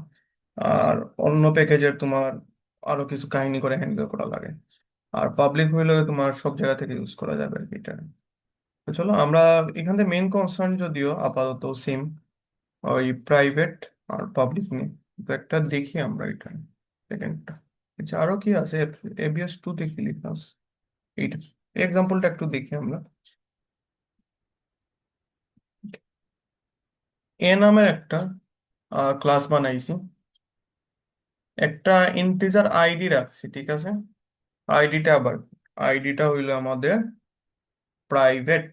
আর অন্য প্যাকেজের তোমার আরো কিছু কাহিনী করে হ্যান্ডেল করা লাগে। আর পাবলিক হইলে তোমার সব জায়গা থেকে ইউজ করা যাবে আর কি এটা। তো চলো আমরা এখান থেকে মেইন কনসার্ন যদিও আপাতত সেম, ওই প্রাইভেট আর পাবলিক নিয়ে। তো একটা দেখি আমরা এটা, সেকেন্ডটা। আচ্ছা আরো কি আছে? এবিএস টু তে কি লেখা আছে এইটা, এক্সাম্পলটা একটু দেখি আমরা। এ নামের একটা ক্লাস বানাইছি, একটা ইন্টিজার আইডি রাখছি, ঠিক আছে। আইডিটা আবার, আইডিটা হইলো আমাদের প্রাইভেট।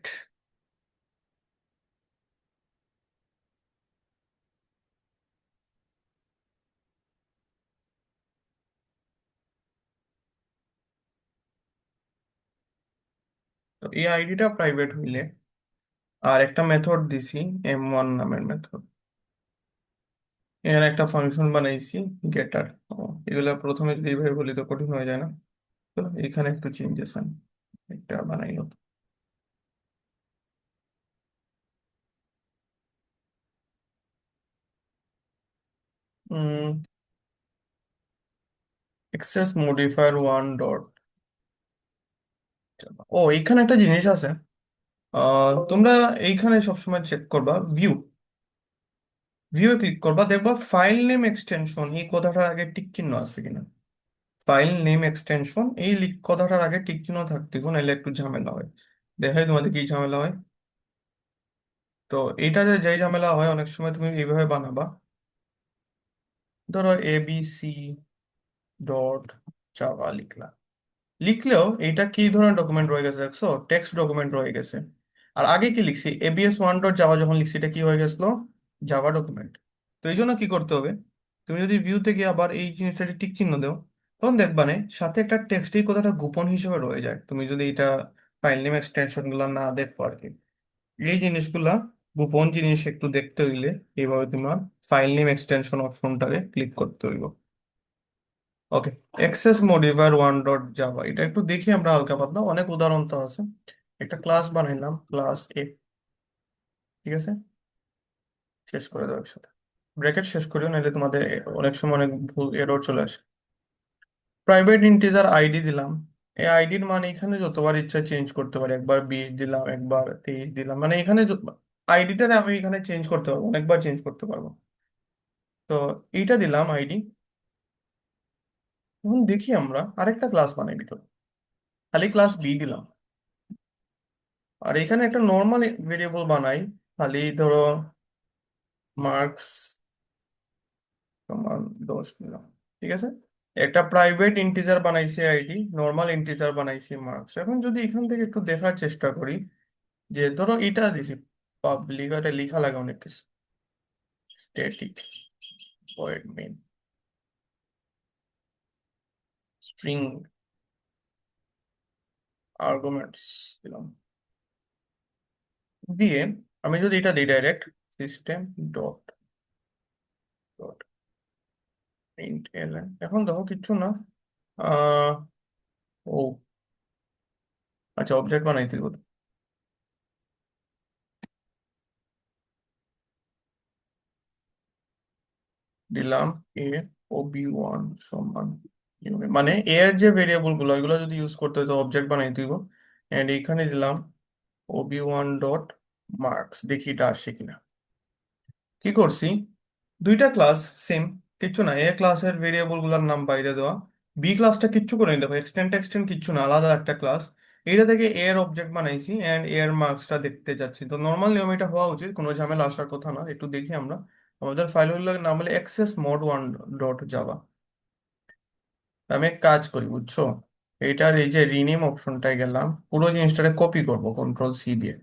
তো এই আইডিটা প্রাইভেট হইলে, আর একটা মেথড দিছি M1 নামের মেথড। এখানে একটা ফাংশন বানাইছি গেটার। এগুলা প্রথমে যদি এইভাবে বলি তো কঠিন হয়ে যায় না? তো এখানে একটু চেঞ্জেস আন, একটা বানাই নতুন। Access modifier one dot. ও এইখানে একটা জিনিস আছে, তোমরা এইখানে সবসময় চেক করবা ভিউ, ভিউ ক্লিক করবা, দেখবা ফাইল নেম এক্সটেনশন এই কথাটার আগে টিক চিহ্ন আছে কিনা। ফাইল নেম এক্সটেনশন, এই কথাটার আগে টিক চিহ্ন থাকতে গো, নাহলে একটু ঝামেলা হয়। দেখাই তোমাদের কি ঝামেলা হয়। তো এইটাতে যেই ঝামেলা হয়, অনেক সময় তুমি এইভাবে বানাবা, ধরো ABC ডট জাভা লিখলা, লিখলেও এটা কি ধরনের ডকুমেন্ট রয়ে গেছে দেখছো, টেক্সট ডকুমেন্ট রয়ে গেছে। আর আগে কি লিখছি, ABS1 ডট জাভা, যখন লিখছি এটা কি হয়ে গেছিল, জাভা ডকুমেন্ট। তো এই জন্য কি করতে হবে, তুমি যদি ভিউতে গিয়ে আবার এই জিনিসটা টিক চিহ্ন দাও, তখন দেখবা নে সাথে একটা টেক্সট, এই কথাটা গোপন হিসেবে রয়ে যায়, তুমি যদি এটা ফাইল নেম এক্সটেনশন গুলা না দেখো আর কি। এই জিনিসগুলা, গোপন জিনিস একটু দেখতে হইলে এইভাবে তোমার ফাইল নেম এক্সটেনশন অপশনটারে ক্লিক করতে হইব। ওকে, এক্সেস মডিফায়ার 1 ডট জাভা, এটা একটু দেখি আমরা হালকা পাতলা, অনেক উদাহরণ তো আছে। একটা ক্লাস বানাইলাম, ক্লাস A, ঠিক আছে, শেষ করে দাও একসাথে, ব্র্যাকেট শেষ করিও, নাহলে তোমাদের অনেক সময় অনেক ভুল এরর চলে আসে। প্রাইভেট ইন্টিজার আইডি দিলাম, এই আইডির মানে এখানে যতবার ইচ্ছা চেঞ্জ করতে পারি, একবার 20 দিলাম, একবার 23 দিলাম, মানে এখানে আইডিটারে আমি এখানে চেঞ্জ করতে পারবো, অনেকবার চেঞ্জ করতে পারবো। তো এইটা দিলাম আইডি। এখন দেখি আমরা আরেকটা ক্লাস বানাই ভিতরে, খালি ক্লাস B দিলাম, আর এখানে একটা নর্মাল ভেরিয়েবল বানাই, খালি ধরো মার্কস সমান 10 দিলাম, ঠিক আছে। একটা প্রাইভেট ইন্টিজার বানাইছি আইডি, নর্মাল ইন্টিজার বানাইছি মার্কস। এখন যদি এখান থেকে একটু দেখার চেষ্টা করি, যে ধরো এটা দিছি পাবলিক, এটা লেখা লাগে অনেক কিছু, static void main string arguments দিলাম, দিয়ে আমি যদি এটা দিই direct system dot dot print LN, এখন দেখো কিচ্ছু না। আহ ও আচ্ছা, অবজেক্ট বানাইতে হবে। দিলাম A ও B1 সমান মানে এর যে ভেরিয়েবল গুলো, এগুলো যদি ইউজ করতে হয় তো অবজেক্ট বানাই দিব। এন্ড এখানে দিলাম OB1 ডট মার্কস, দেখি এটা আসে কিনা। কি করছি, দুইটা ক্লাস সেম, কিচ্ছু না, এ ক্লাসের ভেরিয়েবল গুলোর নাম বাইরে দেওয়া, বি ক্লাসটা কিচ্ছু করে নি, দেখো এক্সটেন্ড টেক্সটেন্ড কিচ্ছু না, আলাদা একটা ক্লাস। এটা থেকে এর অবজেক্ট বানাইছি এন্ড এর মার্কসটা দেখতে যাচ্ছি। তো নর্মাল নিয়ম এটা হওয়া উচিত, কোনো ঝামেলা আসার কথা না। একটু দেখি আমরা, আমাদের ফাইলগুলোর নাম হলো accessmod1.java। আমি এক কাজ করি বুঝছো, এইটার এই যে রিনেম অপশনটায় গেলাম, পুরো জিনিসটাকে কপি করব, Ctrl+C দিয়ে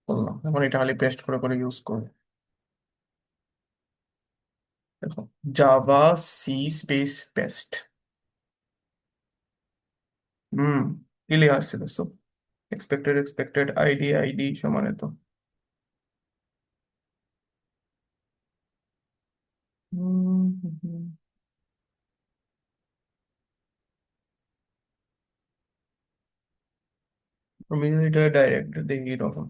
করলাম, এখন এটা খালি পেস্ট করে করে ইউজ করবো। দেখো, জাভা C স্পেস পেস্ট। হুম, কি লেখা আসছে দেখছো, এক্সপেক্টেড আইডি সমানে তো। হুম, হুম, হুম। আমি যদি এটা ডাইরেক্ট দেখি তখন,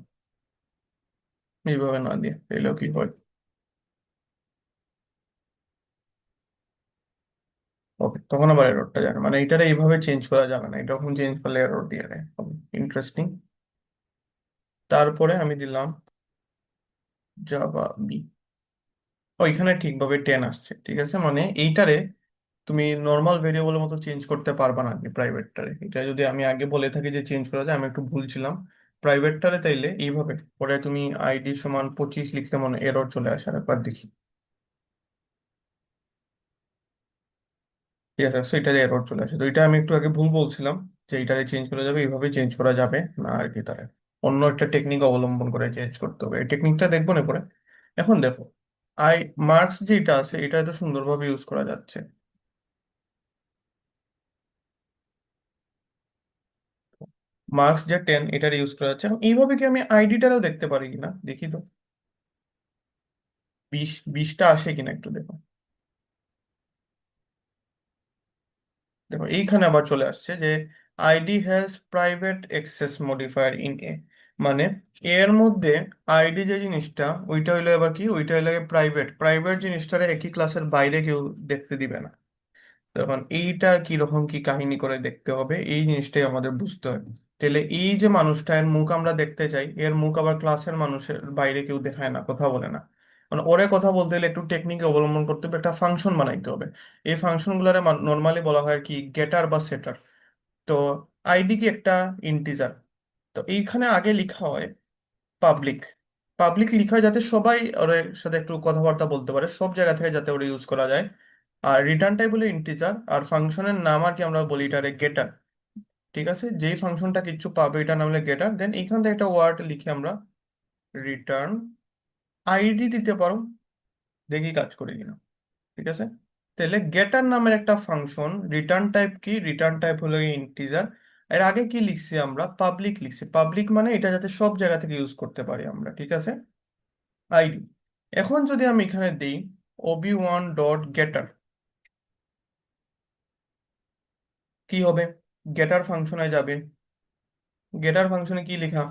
এইভাবে না দিয়ে এলেও কি হয়। ওকে, তখন আবার এররটা যাবে, মানে এটারে এইভাবে চেঞ্জ করা যাবে না, এটা যখন চেঞ্জ করলে এরর দিয়ে দেয়। ইন্টারেস্টিং। তারপরে আমি দিলাম জাভা B, ওইখানে ঠিকভাবে 10 আসছে, ঠিক আছে, মানে এইটারে তুমি নর্মাল ভেরিয়েবলের মতো চেঞ্জ করতে পারবা না প্রাইভেটটারে। এটা যদি আমি আগে বলে থাকি যে চেঞ্জ করা যায়, আমি একটু ভুল ছিলাম। প্রাইভেটটারে তাইলে এইভাবে পরে তুমি আইডি সমান 25 লিখলে মনে এরর চলে আসে, আর একবার দেখি। ঠিক আছে, so এটা এরর চলে আসে, তো এটা আমি একটু আগে ভুল বলছিলাম, যে এটারে চেঞ্জ করা যাবে, এইভাবে চেঞ্জ করা যাবে না আর কি, তারা অন্য একটা টেকনিক অবলম্বন করে চেঞ্জ করতে হবে। এই টেকনিকটা দেখবো না পরে। এখন দেখো, আই মার্কস যেটা আছে এটা এত সুন্দরভাবে ইউজ করা যাচ্ছে, মার্কস যে 10 এটার ইউজ করা যাচ্ছে। এখন এইভাবে কি আমি আইডিটারও দেখতে পারি কিনা দেখি তো, 20টা আসে কিনা একটু দেখো। দেখো এইখানে আবার চলে আসছে যে ID has private access modifier in a, মানে এর মধ্যে আইডি যে জিনিসটা, ওইটা হইলো এবার কি, ওইটা হইলো প্রাইভেট, প্রাইভেট জিনিসটারে একই ক্লাসের বাইরে কেউ দেখতে দিবে না। তখন এইটা কি রকম কি কাহিনী করে দেখতে হবে, এই জিনিসটাই আমাদের বুঝতে হবে। তাহলে এই যে মানুষটা, এর মুখ আমরা দেখতে চাই, এর মুখ আবার ক্লাসের মানুষের বাইরে কেউ দেখায় না, কথা বলে না। মানে ওরে কথা বলতে গেলে একটু টেকনিক অবলম্বন করতে হবে, একটা ফাংশন বানাইতে হবে। এই ফাংশন গুলারে নর্মালি বলা হয় আর কি গেটার বা সেটার। তো আইডি কি একটা ইন্টিজার, তো এইখানে আগে লিখা হয় পাবলিক। পাবলিক লিখা হয় যাতে সবাই ওর সাথে একটু কথাবার্তা বলতে পারে, সব জায়গা থেকে যাতে ওটা ইউজ করা যায়। আর রিটার্ন টাইপ হলো ইন্টিজার, আর ফাংশনের নাম আর কি আমরা বলি এটারে গেটার। ঠিক আছে, যেই ফাংশনটা কিছু পাবে এটা নাম হলো গেটার, দেন এইখান থেকে একটা ওয়ার্ড লিখে আমরা রিটার্ন আইডি দিতে পারো, দেখি কাজ করে কিনা। ঠিক আছে, তাহলে গেটার নামের একটা ফাংশন, রিটার্ন টাইপ কি, রিটার্ন টাইপ হলো ইন্টিজার। এর আগে কি লিখছি আমরা, পাবলিক লিখছি। পাবলিক মানে এটা যাতে সব জায়গা থেকে ইউজ করতে পারি আমরা। ঠিক আছে, আইডি। এখন যদি আমি এখানে দিই ob1 ডট গেটার, কি হবে, গেটার ফাংশনে যাবে। গেটার ফাংশনে কি লেখা,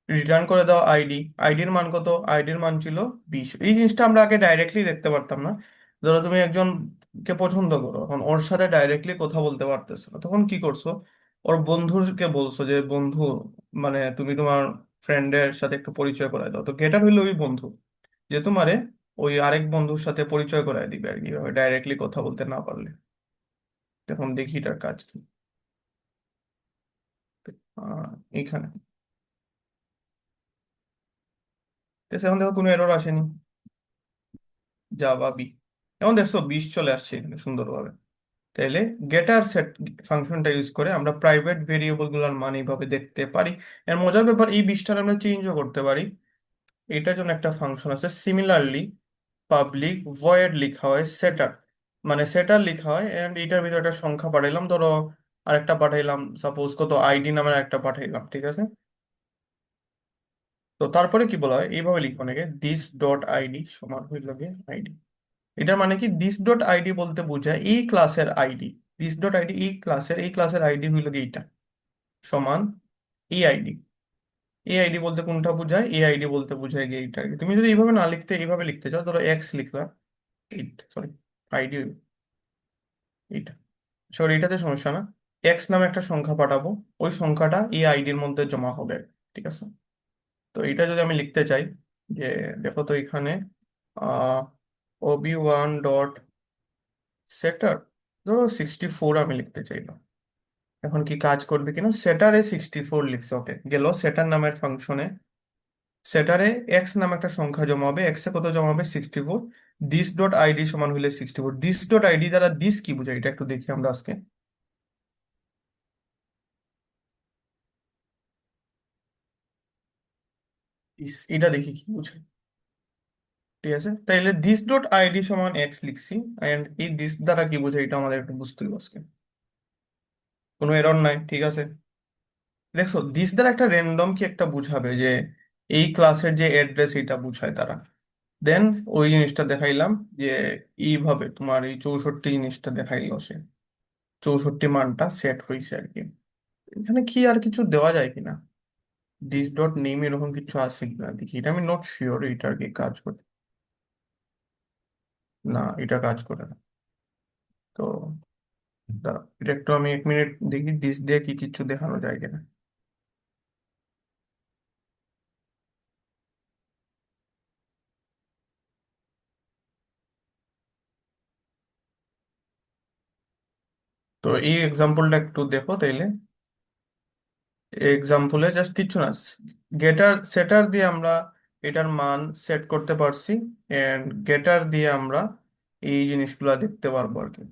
রিটার্ন করে দাও আইডি। আইডির মান কত, আইডির মান ছিল 20। এই জিনিসটা আমরা আগে ডাইরেক্টলি দেখতে পারতাম না। ধরো তুমি একজনকে পছন্দ করো, এখন ওর সাথে ডাইরেক্টলি কথা বলতে পারতেছো না, তখন কি করছো, ওর বন্ধুকে বলছো যে বন্ধু, মানে তুমি তোমার ফ্রেন্ডের সাথে একটু পরিচয় করায় দাও। তো গেটার হইলো ওই বন্ধু যে তোমারে ওই আরেক বন্ধুর সাথে পরিচয় করায় দিবে আর কি, ডাইরেক্টলি কথা বলতে না পারলে। এখন দেখি এটার কাজ কি। এইখানে তো এখন দেখো কোনো এরর আসেনি, জাভা বি। এখন দেখছো 20 চলে আসছে এখানে সুন্দরভাবে। তাইলে গেটার সেট ফাংশনটা ইউজ করে আমরা প্রাইভেট ভেরিয়েবল গুলোর মান এইভাবে দেখতে পারি। এর মজার ব্যাপার, এই 20টার আমরা চেঞ্জও করতে পারি। এটার জন্য একটা ফাংশন আছে সিমিলারলি, পাবলিক ভয়েড লিখা হয় সেটার, মানে সেটার লিখা হয় এন্ড এটার ভিতরে একটা সংখ্যা পাঠাইলাম, ধরো আরেকটা পাঠাইলাম, সাপোজ কত আইডি নামের একটা পাঠাইলাম। ঠিক আছে, তো তারপরে কি বলা হয়, এইভাবে লিখবো নাকি দিস ডট আইডি সমান হইল গিয়ে আইডি। এটার মানে কি, দিস ডট আইডি বলতে বোঝায় এই ক্লাসের আইডি। দিস ডট আইডি এই ক্লাসের আইডি হইল গিয়ে এইটা, সমান এই আইডি। এই আইডি বলতে কোনটা বোঝায়, এই আইডি বলতে বোঝায় গিয়ে এইটা। তুমি যদি এইভাবে না লিখতে এইভাবে লিখতে চাও, ধরো এক্স লিখলা, এইট সরি, আইডি এইটা, সরি এটাতে সমস্যা না। এক্স নামে একটা সংখ্যা পাঠাবো, ওই সংখ্যাটা এই আইডির মধ্যে জমা হবে। ঠিক আছে, তো এটা যদি আমি লিখতে চাই যে, দেখো তো এখানে আহ ob1 ডট সেটার, ধরো 64 আমি লিখতে চাইলাম। এখন কি কাজ করবে কিনা, সেটারে 64 লিখছে, ওকে গেল সেটার নামের ফাংশনে। সেটারে এক্স নামে একটা সংখ্যা জমা হবে, এক্স এ কত জমা হবে 64। দিস ডট আইডি সমান হইলে 64, দিস ডট আইডি দ্বারা দিস কি বোঝায় এটা একটু দেখি আমরা আজকে। এটা দেখি কি বোঝায়। ঠিক আছে, তাইলে দিস ডট আইডি সমান এক্স লিখছি, এন্ড এই দিস দ্বারা কি বোঝায় এটা আমাদের একটু বুঝতে হবে আজকে। কোনো এরর নাই, ঠিক আছে। দেখছো দিস দ্বারা একটা র্যান্ডম কি একটা বুঝাবে যে এই ক্লাসের যে অ্যাড্রেস এটা বুঝায় তারা। দেন ওই জিনিসটা দেখাইলাম যে এইভাবে তোমার এই 64 জিনিসটা দেখাইলো সে, 64 মানটা সেট হয়েছে আর কি। এখানে কি আর কিছু দেওয়া যায় কিনা, দিস ডট নেম এরকম কিছু আছে কিনা দেখি, এটা আমি নট শিওর এটা আর কি কাজ করে। না, এটা কাজ করে না। তো দাঁড়াও, এটা একটু আমি 1 মিনিট দেখি দিস দিয়ে কি কিছু দেখানো যায় কিনা। তো এই এক্সাম্পলটা একটু দেখো তাইলে। এক্সাম্পলে জাস্ট কিছু না, গেটার সেটার দিয়ে আমরা এটার মান সেট করতে পারছি, এন্ড গেটার দিয়ে আমরা এই জিনিসগুলো দেখতে পারবো আর কি।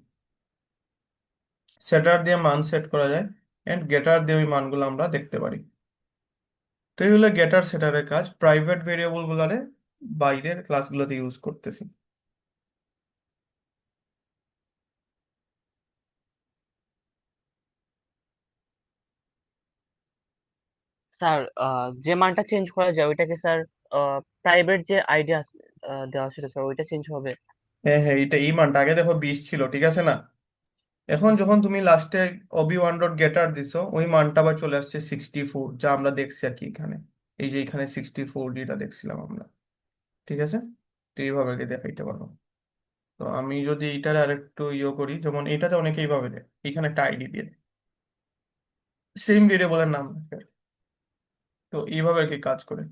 সেটার দিয়ে মান সেট করা যায়, এন্ড গেটার দিয়ে ওই মানগুলো আমরা দেখতে পারি। তো এই হলো গেটার সেটারের কাজ, প্রাইভেট ভেরিয়েবল গুলারে বাইরের ক্লাসগুলোতে ইউজ করতেছি। স্যার, যে মানটা চেঞ্জ করা যায় ওইটাকে স্যার, প্রাইভেট যে আইডিয়া দেওয়া ছিল স্যার ওইটা চেঞ্জ হবে? হ্যাঁ হ্যাঁ, এটা এই মানটা আগে দেখো 20 ছিল, ঠিক আছে না। এখন আচ্ছা যখন আচ্ছা। তুমি লাস্টে ob1 ডট গেটার দিছো, ওই মানটা আবার চলে আসছে 64, যা আমরা দেখছি আর কি এখানে। এই যে এখানে 64 যেটা দেখছিলাম আমরা। ঠিক আছে, তো এইভাবে কি দেখাইতে পারবো। তো আমি যদি এইটার আরেকটু করি, যেমন এটাতে অনেকে এইভাবে দেয়, এখানে একটা আইডি দিয়ে সেম ভেরিয়েবলের নাম রাখে। তো এইভাবে আর কি কাজ করে।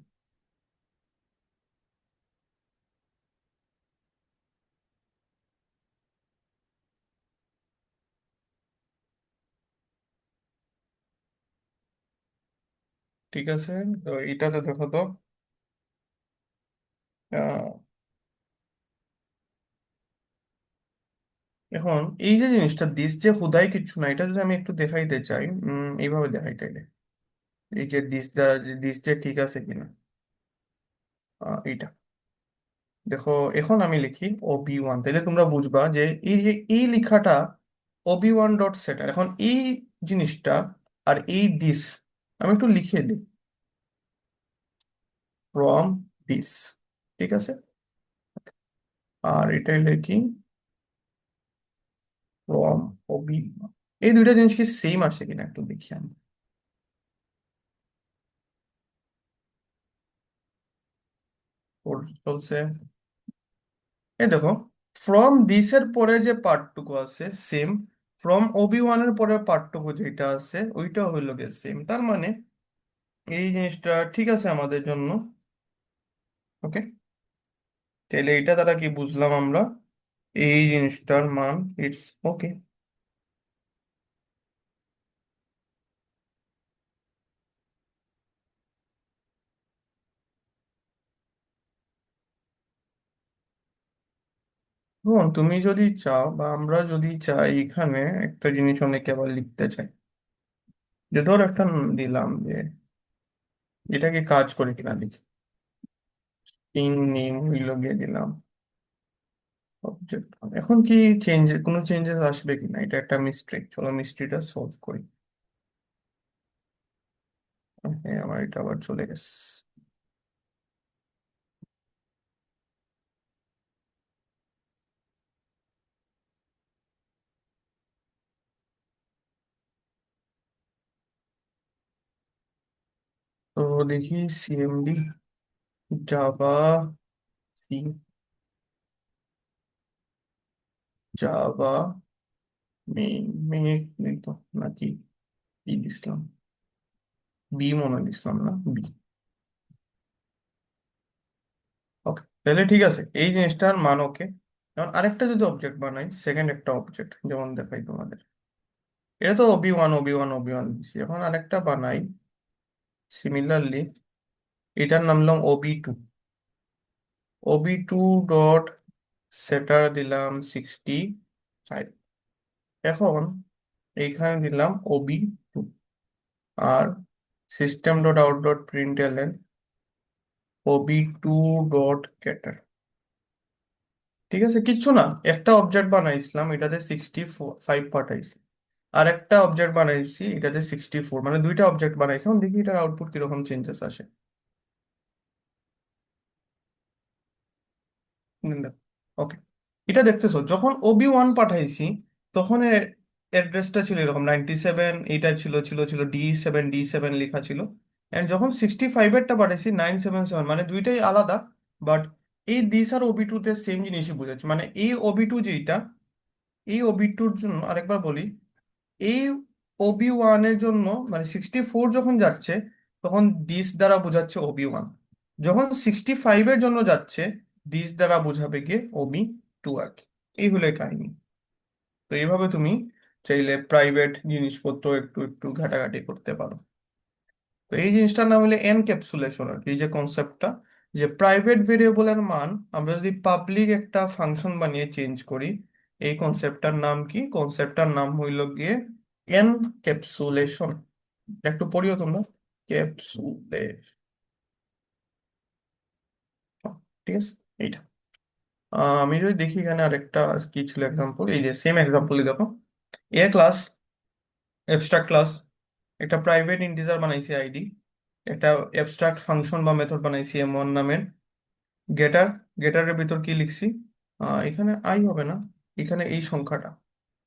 ঠিক আছে, তো এটাতে দেখো তো, আহ, এখন এই যে জিনিসটা দিস যে হুদাই কিচ্ছু না, এটা যদি আমি একটু দেখাইতে চাই, এইভাবে দেখাই তাইলে, এই যে দিস যে ঠিক আছে কিনা, এইটা দেখো। এখন আমি লিখি OB1, তাহলে তোমরা বুঝবা যে এই যে এই লেখাটা OB1 ডট সেটার, এখন এই জিনিসটা আর এই দিস আমি একটু লিখে দিই, ফ্রম দিস, ঠিক আছে। আর এটাই লিখি ফ্রম OB, এই দুইটা জিনিস কি সেম আসে কিনা একটু দেখি আমি। চলছে, এই দেখো, ফ্রম দিস এর পরে যে পার্টটুকু আছে সেম, ফ্রম OB1 এর পরে পার্টটুকু যেটা আছে ওইটা হইলো গিয়ে সেম, তার মানে এই জিনিসটা ঠিক আছে আমাদের জন্য। ওকে, তাহলে এটা দ্বারা কি বুঝলাম আমরা, এই জিনিসটার মান ইটস ওকে। এখন তুমি যদি চাও বা আমরা যদি চাই, এখানে একটা জিনিস অনেকে আবার লিখতে চাই, যে ধর একটা দিলাম যে এটাকে কাজ করে কিনা লিখি, ইন নেম হইল গিয়ে দিলাম অবজেক্ট। এখন কি কোনো চেঞ্জেস আসবে কিনা, এটা একটা মিস্ট্রি, চলো মিস্ট্রিটা সলভ করি। হ্যাঁ, আমার এটা আবার চলে গেছে। তো দেখি CMD Java, C, Java main, নেই তো নাকি, কি দিছিলাম, বি মনে হয় দিছিলাম না, বি। ওকে, তাহলে ঠিক আছে, এই জিনিসটার মান ওকে। এখন আরেকটা যদি অবজেক্ট বানাই, সেকেন্ড একটা অবজেক্ট যেমন দেখাই তোমাদের, এটা তো OB1 দিচ্ছি, এখন আরেকটা বানাই সিমিলারলি, এটার নাম দিলাম OB2, OB2 ডট সেটার দিলাম 65, এখন এইখানে দিলাম OB2, আর system dot out dot println OB2 dot getter. ঠিক আছে, কিচ্ছু না, একটা অবজেক্ট বানাইছিলাম এটাতে 65 পাঠাইছি, আর একটা অবজেক্ট বানাইছি এটাতে 64, মানে দুইটা অবজেক্ট বানাইছি। এখন দেখি এটার আউটপুট কিরকম চেঞ্জেস আসে। ওকে, এটা দেখতেছো যখন OB1 পাঠাইছি তখন অ্যাড্রেসটা ছিল এরকম 97, এইটা ছিল D7 লেখা ছিল। এন্ড যখন 65-এরটা পাঠাইছি 977, মানে দুইটাই আলাদা, বাট এই দিস আর OB2 তে সেম জিনিসই বুঝাচ্ছে, মানে এই OB2 যেটা, এই OB2-র জন্য আরেকবার বলি, এই OB1 এর জন্য মানে 64 যখন যাচ্ছে তখন দিস দ্বারা বোঝাচ্ছে OB1, যখন 65-এর জন্য যাচ্ছে দিস দ্বারা বোঝাবে গিয়ে OB2 আর কি। এই হলো এই কাহিনী। তো এইভাবে তুমি চাইলে প্রাইভেট জিনিসপত্র একটু একটু ঘাটাঘাটি করতে পারো। তো এই জিনিসটার নাম হলো এনক্যাপসুলেশন আর কি, এই যে কনসেপ্টটা, যে প্রাইভেট ভেরিয়েবলের মান আমরা যদি পাবলিক একটা ফাংশন বানিয়ে চেঞ্জ করি, এই কনসেপ্টটার নাম কি, কনসেপ্টটার নাম হইল গিয়ে এনক্যাপসুলেশন। একটু পড়িও তোমরা, ক্যাপসুলেশন, ঠিক আছে এইটা। আমি যদি দেখি এখানে আরেকটা কি ছিল এক্সাম্পল, এই যে সেম এক্সাম্পলই দেখো, এ ক্লাস, অ্যাবস্ট্রাক্ট ক্লাস, একটা প্রাইভেট ইন্টিজার বানাইছি আইডি, একটা অ্যাবস্ট্রাক্ট ফাংশন বা মেথড বানাইছি M1 নামের, গেটার, গেটারের ভিতর কি লিখছি, এখানে আই হবে না, এখানে এই সংখ্যাটা,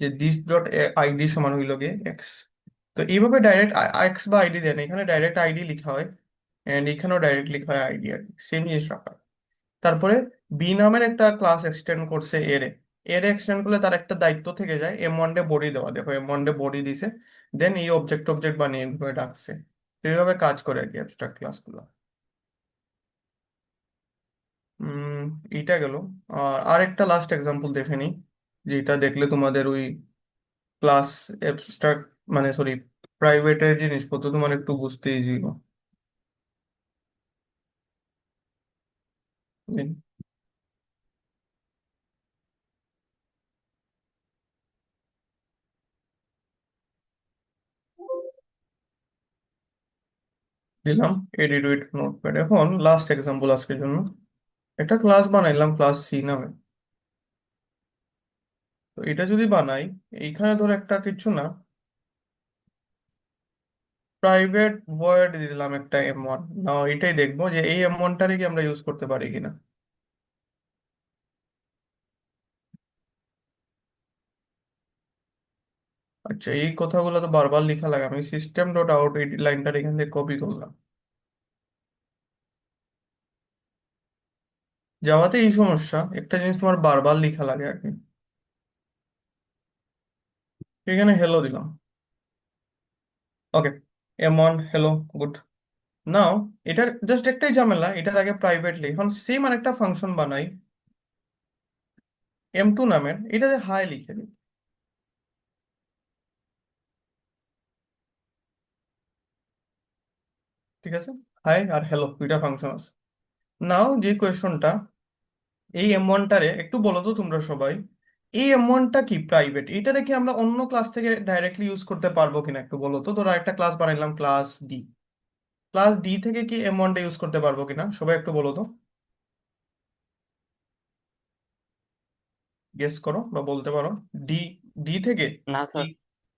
যে দিস ডট আইডি সমান হইল গিয়ে এক্স। তো এইভাবে ডাইরেক্ট এক্স বা আইডি দেয় না, এখানে ডাইরেক্ট আইডি লেখা হয়, এন্ড এখানেও ডাইরেক্ট লেখা হয় আইডি আর সেম জিনিস রাখা হয়। তারপরে বি নামের একটা ক্লাস এক্সটেন্ড করছে এরে, এরে এক্সটেন্ড করলে তার একটা দায়িত্ব থেকে যায় M1 ডে বডি দেওয়া, দেখো M1 ডে বডি দিছে, দেন এই অবজেক্ট অবজেক্ট বানিয়ে এভাবে ডাকছে। তো এইভাবে কাজ করে আর কি অ্যাবস্ট্রাক্ট ক্লাসগুলো। উম এইটা গেল। আর আরেকটা লাস্ট এক্সাম্পল দেখে নিই, যেটা দেখলে তোমাদের ওই ক্লাস অ্যাবস্ট্রাক্ট, মানে সরি প্রাইভেটের জিনিসপত্র তোমার একটু বুঝতে ইজি। দিন, দিলাম এডিট উইথ নোটপ্যাড। এখন লাস্ট এক্সাম্পল আজকের জন্য একটা ক্লাস বানাইলাম ক্লাস সি নামে। তো এটা যদি বানাই, এইখানে ধর একটা কিছু না, প্রাইভেট ভয়েড দিলাম একটা M1। না, এটাই দেখবো যে এই M1টারে কি আমরা ইউজ করতে পারি কিনা। আচ্ছা, এই কথাগুলো তো বারবার লেখা লাগে, আমি সিস্টেম ডট আউট এই লাইনটা এখান থেকে কপি করলাম। জাভাতে এই সমস্যা, একটা জিনিস তোমার বারবার লেখা লাগে আর কি। এখানে হেলো দিলাম। ওকে, M1 হেলো, গুড। নাও এটার জাস্ট একটাই ঝামেলা, এটার আগে প্রাইভেটলি এখন সেম আর একটা ফাংশন বানাই M2 নামের, এটাতে হাই লিখে দিই। ঠিক আছে, হাই আর হ্যালো দুইটা ফাংশন আছে। নাও যে কোয়েশনটা, এই M1টারে একটু বলো তো তোমরা সবাই, এই M1টা কি প্রাইভেট, এটারে কি আমরা অন্য ক্লাস থেকে ডাইরেক্টলি ইউজ করতে পারবো কিনা একটু বলো তো। ধরো একটা ক্লাস বানাইলাম ক্লাস ডি, ক্লাস ডি থেকে কি M1টা ইউজ করতে পারবো কিনা সবাই একটু বলো তো, গেস করো বা বলতে পারো। ডি, ডি থেকে না এই, স্যার।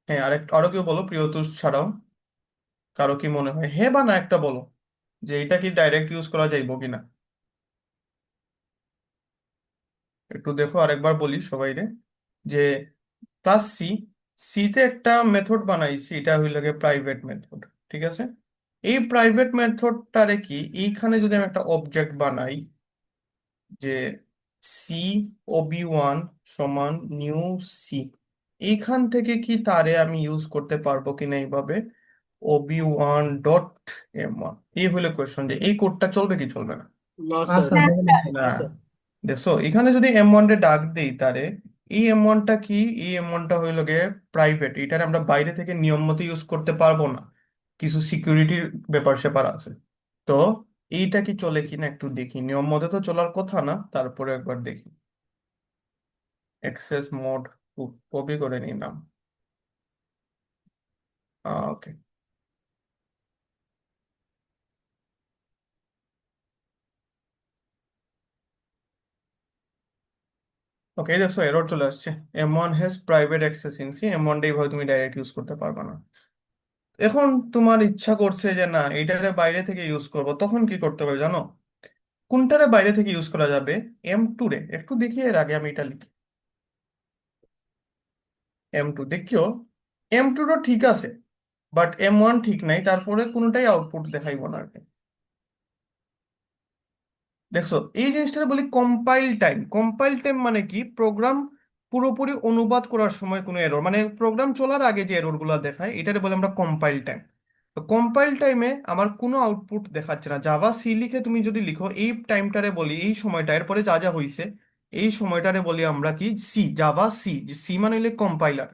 হ্যাঁ আরো কেউ বলো, প্রিয়তোষ ছাড়াও কারো কি মনে হয়, হ্যাঁ বা না একটা বলো, যে এটা কি ডাইরেক্ট ইউজ করা যাইবো কিনা। একটু দেখো আরেকবার বলি সবাইরে, যে ক্লাস সি, সিতে একটা মেথড বানাইছি, এটা হইল গিয়ে প্রাইভেট মেথড। ঠিক আছে, এই প্রাইভেট মেথডটারে কি, এইখানে যদি আমি একটা অবজেক্ট বানাই, যে সি OB1 সমান নিউ সি, এইখান থেকে কি তারে আমি ইউজ করতে পারবো কিনা এইভাবে OB1 ডট M1। এই হইলো কোয়েশ্চন, যে এই কোডটা চলবে কি চলবে না। না স্যার, না, না স্যার। দেখছো এখানে যদি M1 রে ডাক দেই তারে, এই M1টা কি, এই M1টা হইলো গিয়ে প্রাইভেট, এটারে আমরা বাইরে থেকে নিয়ম মতো ইউজ করতে পারবো না, কিছু সিকিউরিটির ব্যাপার স্যাপার আছে। তো এইটা কি চলে কিনা একটু দেখি, নিয়ম মতে তো চলার কথা না, তারপরে একবার দেখি। অ্যাক্সেস মোড, কপি করে নিলাম। ওকে, ওকে, দেখছো এরর চলে আসছে, M1 has private access in C, M1 টাই ভাবে তুমি ডাইরেক্ট ইউজ করতে পারবে না। এখন তোমার ইচ্ছা করছে যে না এটারে বাইরে থেকে ইউজ করব, তখন কি করতে হবে জানো, কোনটারে বাইরে থেকে ইউজ করা যাবে, M2 রে একটু দেখি, এর আগে আমি এটা লিখি। M2 দেখিও, M2 তো ঠিক আছে, বাট M1 ঠিক নাই, তারপরে কোনোটাই আউটপুট দেখাইব না আর কি। দেখছো এই জিনিসটা বলি কম্পাইল টাইম। কম্পাইল টাইম মানে কি, প্রোগ্রাম পুরোপুরি অনুবাদ করার সময় কোনো এরর, মানে প্রোগ্রাম চলার আগে যে এরর গুলা দেখায় এটারে বলে আমরা কম্পাইল টাইম। তো কম্পাইল টাইমে আমার কোনো আউটপুট দেখাচ্ছে না। জাভা সি লিখে তুমি যদি লিখো, এই টাইমটারে বলি, এই সময়টা এরপরে যা যা হইছে এই সময়টারে বলি আমরা কি, সি, জাভা সি। সি মানে হইলে compiler,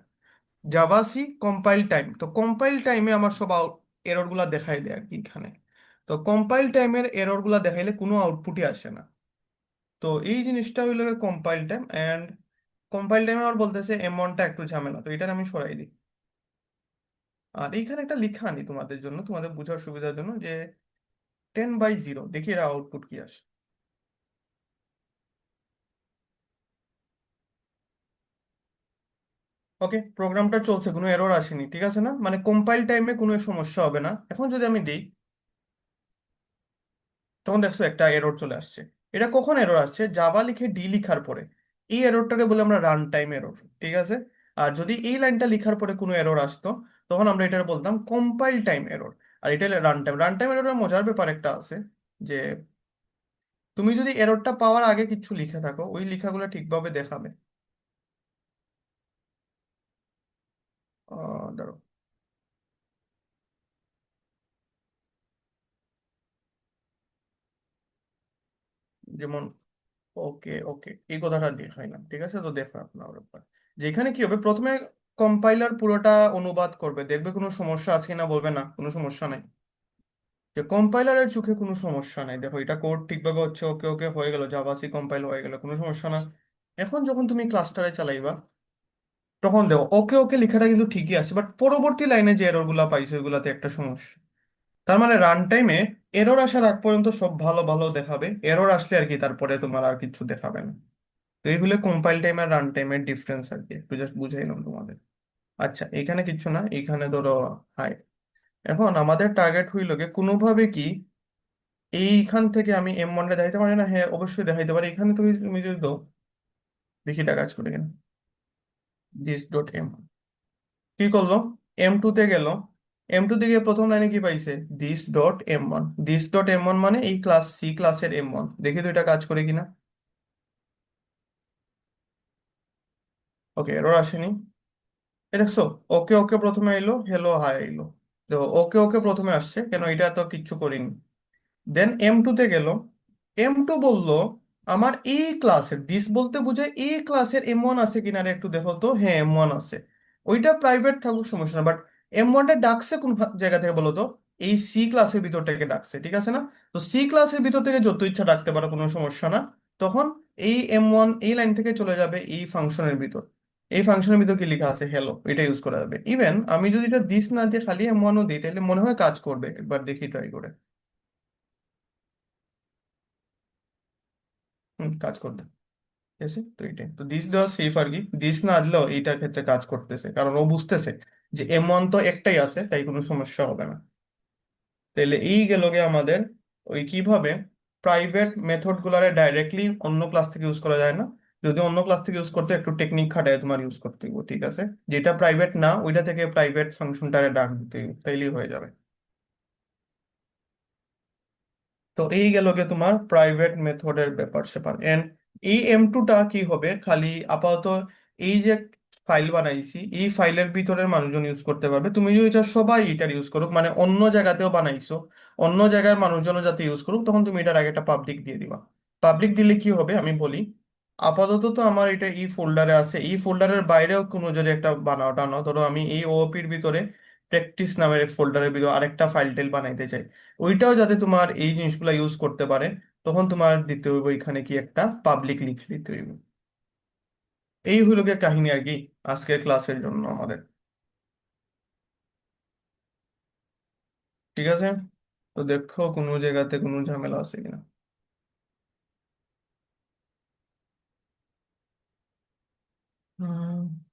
Java C compile time. তো কম্পাইল টাইমে আমার সব এরর গুলা দেখাই দেয় আর কি এখানে। তো কম্পাইল টাইমের এরর গুলা দেখাইলে কোনো আউটপুটই আসে না। তো এই জিনিসটা হইলো কম্পাইল টাইম। এন্ড কম্পাইল টাইমে আমার বলতেছে M1টা একটু ঝামেলা, তো এটা আমি সরাই দিই। আর এইখানে একটা লিখা আনি তোমাদের জন্য, তোমাদের বোঝার সুবিধার জন্য, যে 10/0, দেখি এর আউটপুট কি আসে। ওকে, প্রোগ্রামটা চলছে, কোনো এরর আসেনি, ঠিক আছে না, মানে কম্পাইল টাইমে কোনো সমস্যা হবে না। এখন যদি আমি দিই, তখন দেখছো একটা এরর চলে আসছে। এটা কখন এরর আসছে, জাভা লিখে ডি লিখার পরে, এই এররটাকে বলে আমরা রান টাইম এরর। ঠিক আছে, আর যদি এই লাইনটা লিখার পরে কোনো এরর আসতো, তখন আমরা এটা বলতাম কম্পাইল টাইম এরর। আর এটা রান টাইম। রান টাইম এররের মজার ব্যাপার একটা আছে, যে তুমি যদি এররটা পাওয়ার আগে কিছু লিখে থাকো, ওই লেখাগুলো ঠিকভাবে দেখাবে। ধরো যেমন, ওকে ওকে, এই কথাটা দেখাইলাম, ঠিক আছে, তো দেখো আপনার ব্যাপার, যেখানে কি হবে, প্রথমে কম্পাইলার পুরোটা অনুবাদ করবে, দেখবে কোনো সমস্যা আছে কিনা, বলবে না কোনো সমস্যা নাই। যে কম্পাইলারের চোখে কোনো সমস্যা নাই, দেখো এটা কোড ঠিকভাবে হচ্ছে, ওকে ওকে হয়ে গেল, জাভাসি কম্পাইল হয়ে গেল, কোনো সমস্যা না। এখন যখন তুমি ক্লাস্টারে চালাইবা, তখন দেখো ওকে ওকে লেখাটা কিন্তু ঠিকই আছে, বাট পরবর্তী লাইনে যে এরর গুলা পাইছো ওইগুলাতে একটা সমস্যা। তার মানে রান টাইমে এরর আসার আগ পর্যন্ত সব ভালো ভালো দেখাবে, এরর আসলে আর কি তারপরে তোমার আর কিছু দেখাবে না। তো এইগুলো কম্পাইল টাইম আর রান টাইমের ডিফারেন্স আর কি, একটু জাস্ট বুঝাইলাম তোমাদের। আচ্ছা এখানে কিচ্ছু না, এখানে ধরো হাই। এখন আমাদের টার্গেট হইল গিয়ে কোনোভাবে কি এইখান থেকে আমি M1 দেখাইতে পারি না? হ্যাঁ অবশ্যই দেখাইতে পারি। এখানে তুমি তুমি যদি দাও, দেখি এটা কাজ করে কিনা। দিস ডট এম, কি করলো? M2 তে গেল, M2 তে গিয়ে প্রথম লাইনে কি পাইছে? This dot M1। This dot M1 মানে এই ক্লাস সি ক্লাসের M1, দেখি তো এটা কাজ করে কিনা। ওকে, এরর আসেনি। এ দেখছো, ওকে ওকে প্রথমে এলো, হেলো হাই এলো। দেখো ওকে ওকে প্রথমে আসছে কেন, এটা তো কিচ্ছু করিনি। দেন M2 তে গেল, M2 বলল আমার এই ক্লাসের, দিস বলতে বোঝায় এই ক্লাসের M1 আছে কিনা রে, একটু দেখো তো। হ্যাঁ M1 আছে। ওইটা প্রাইভেট থাকুক সমস্যা না, বাট M1টা ডাকছে কোন জায়গা থেকে বলো তো? এই সি ক্লাসের ভিতর থেকে ডাকছে, ঠিক আছে না? তো সি ক্লাসের ভিতর থেকে যত ইচ্ছা ডাকতে পারো, কোনো সমস্যা না। তখন এই M1 এই লাইন থেকে চলে যাবে এই ফাংশনের ভিতর। এই ফাংশনের ভিতর কি লেখা আছে? হ্যালো, এটা ইউজ করা যাবে। ইভেন আমি যদি এটা দিস না দিয়ে খালি M1ও দিই, তাহলে মনে হয় কাজ করবে, একবার দেখি ট্রাই করে। কাজ করবে। ঠিক আছে, তো এইটাই তো, দিস দেওয়া সেফ আর কি। দিস না দিলেও এইটার ক্ষেত্রে কাজ করতেছে, কারণ ও বুঝতেছে যে M1 তো একটাই আছে, তাই কোনো সমস্যা হবে না। তাহলে এই গেল গে আমাদের ওই কিভাবে প্রাইভেট মেথড গুলারে ডাইরেক্টলি অন্য ক্লাস থেকে ইউজ করা যায় না। যদি অন্য ক্লাস থেকে ইউজ করতে একটু টেকনিক খাটায় তোমার ইউজ করতে হবে, ঠিক আছে? যেটা প্রাইভেট না ওইটা থেকে প্রাইভেট ফাংশনটারে ডাক দিতে হবে, তাইলেই হয়ে যাবে। তো এই গেল গে তোমার প্রাইভেট মেথডের ব্যাপার স্যাপার। এন্ড এই M2টা কি হবে, খালি আপাতত এই যে ফাইল বানাইছি, এই ফাইলের ভিতরের মানুষজন ইউজ করতে পারবে। তুমি যদি চাও সবাই এটার ইউজ করুক, মানে অন্য জায়গাতেও বানাইছো, অন্য জায়গার মানুষজনও যাতে ইউজ করুক, তখন তুমি এটার আগে একটা পাবলিক দিয়ে দিবা। পাবলিক দিলে কি হবে আমি বলি। আপাতত তো আমার এটা এই ফোল্ডারে আছে, এই ফোল্ডারের বাইরেও কোনো যদি একটা বানাও টানো, ধরো আমি এই ওপির ভিতরে প্র্যাকটিস নামের এক ফোল্ডারের ভিতরে আরেকটা ফাইল টাইল বানাইতে চাই, ওইটাও যাতে তোমার এই জিনিসগুলো ইউজ করতে পারে, তখন তোমার দিতে হইব এখানে কি একটা পাবলিক লিখে দিতে হইব। এই হইল গিয়ে কাহিনী আর কি আজকের ক্লাসের জন্য আমাদের। ঠিক আছে, তো দেখো কোনো জায়গাতে কোনো ঝামেলা আছে কিনা। হুম।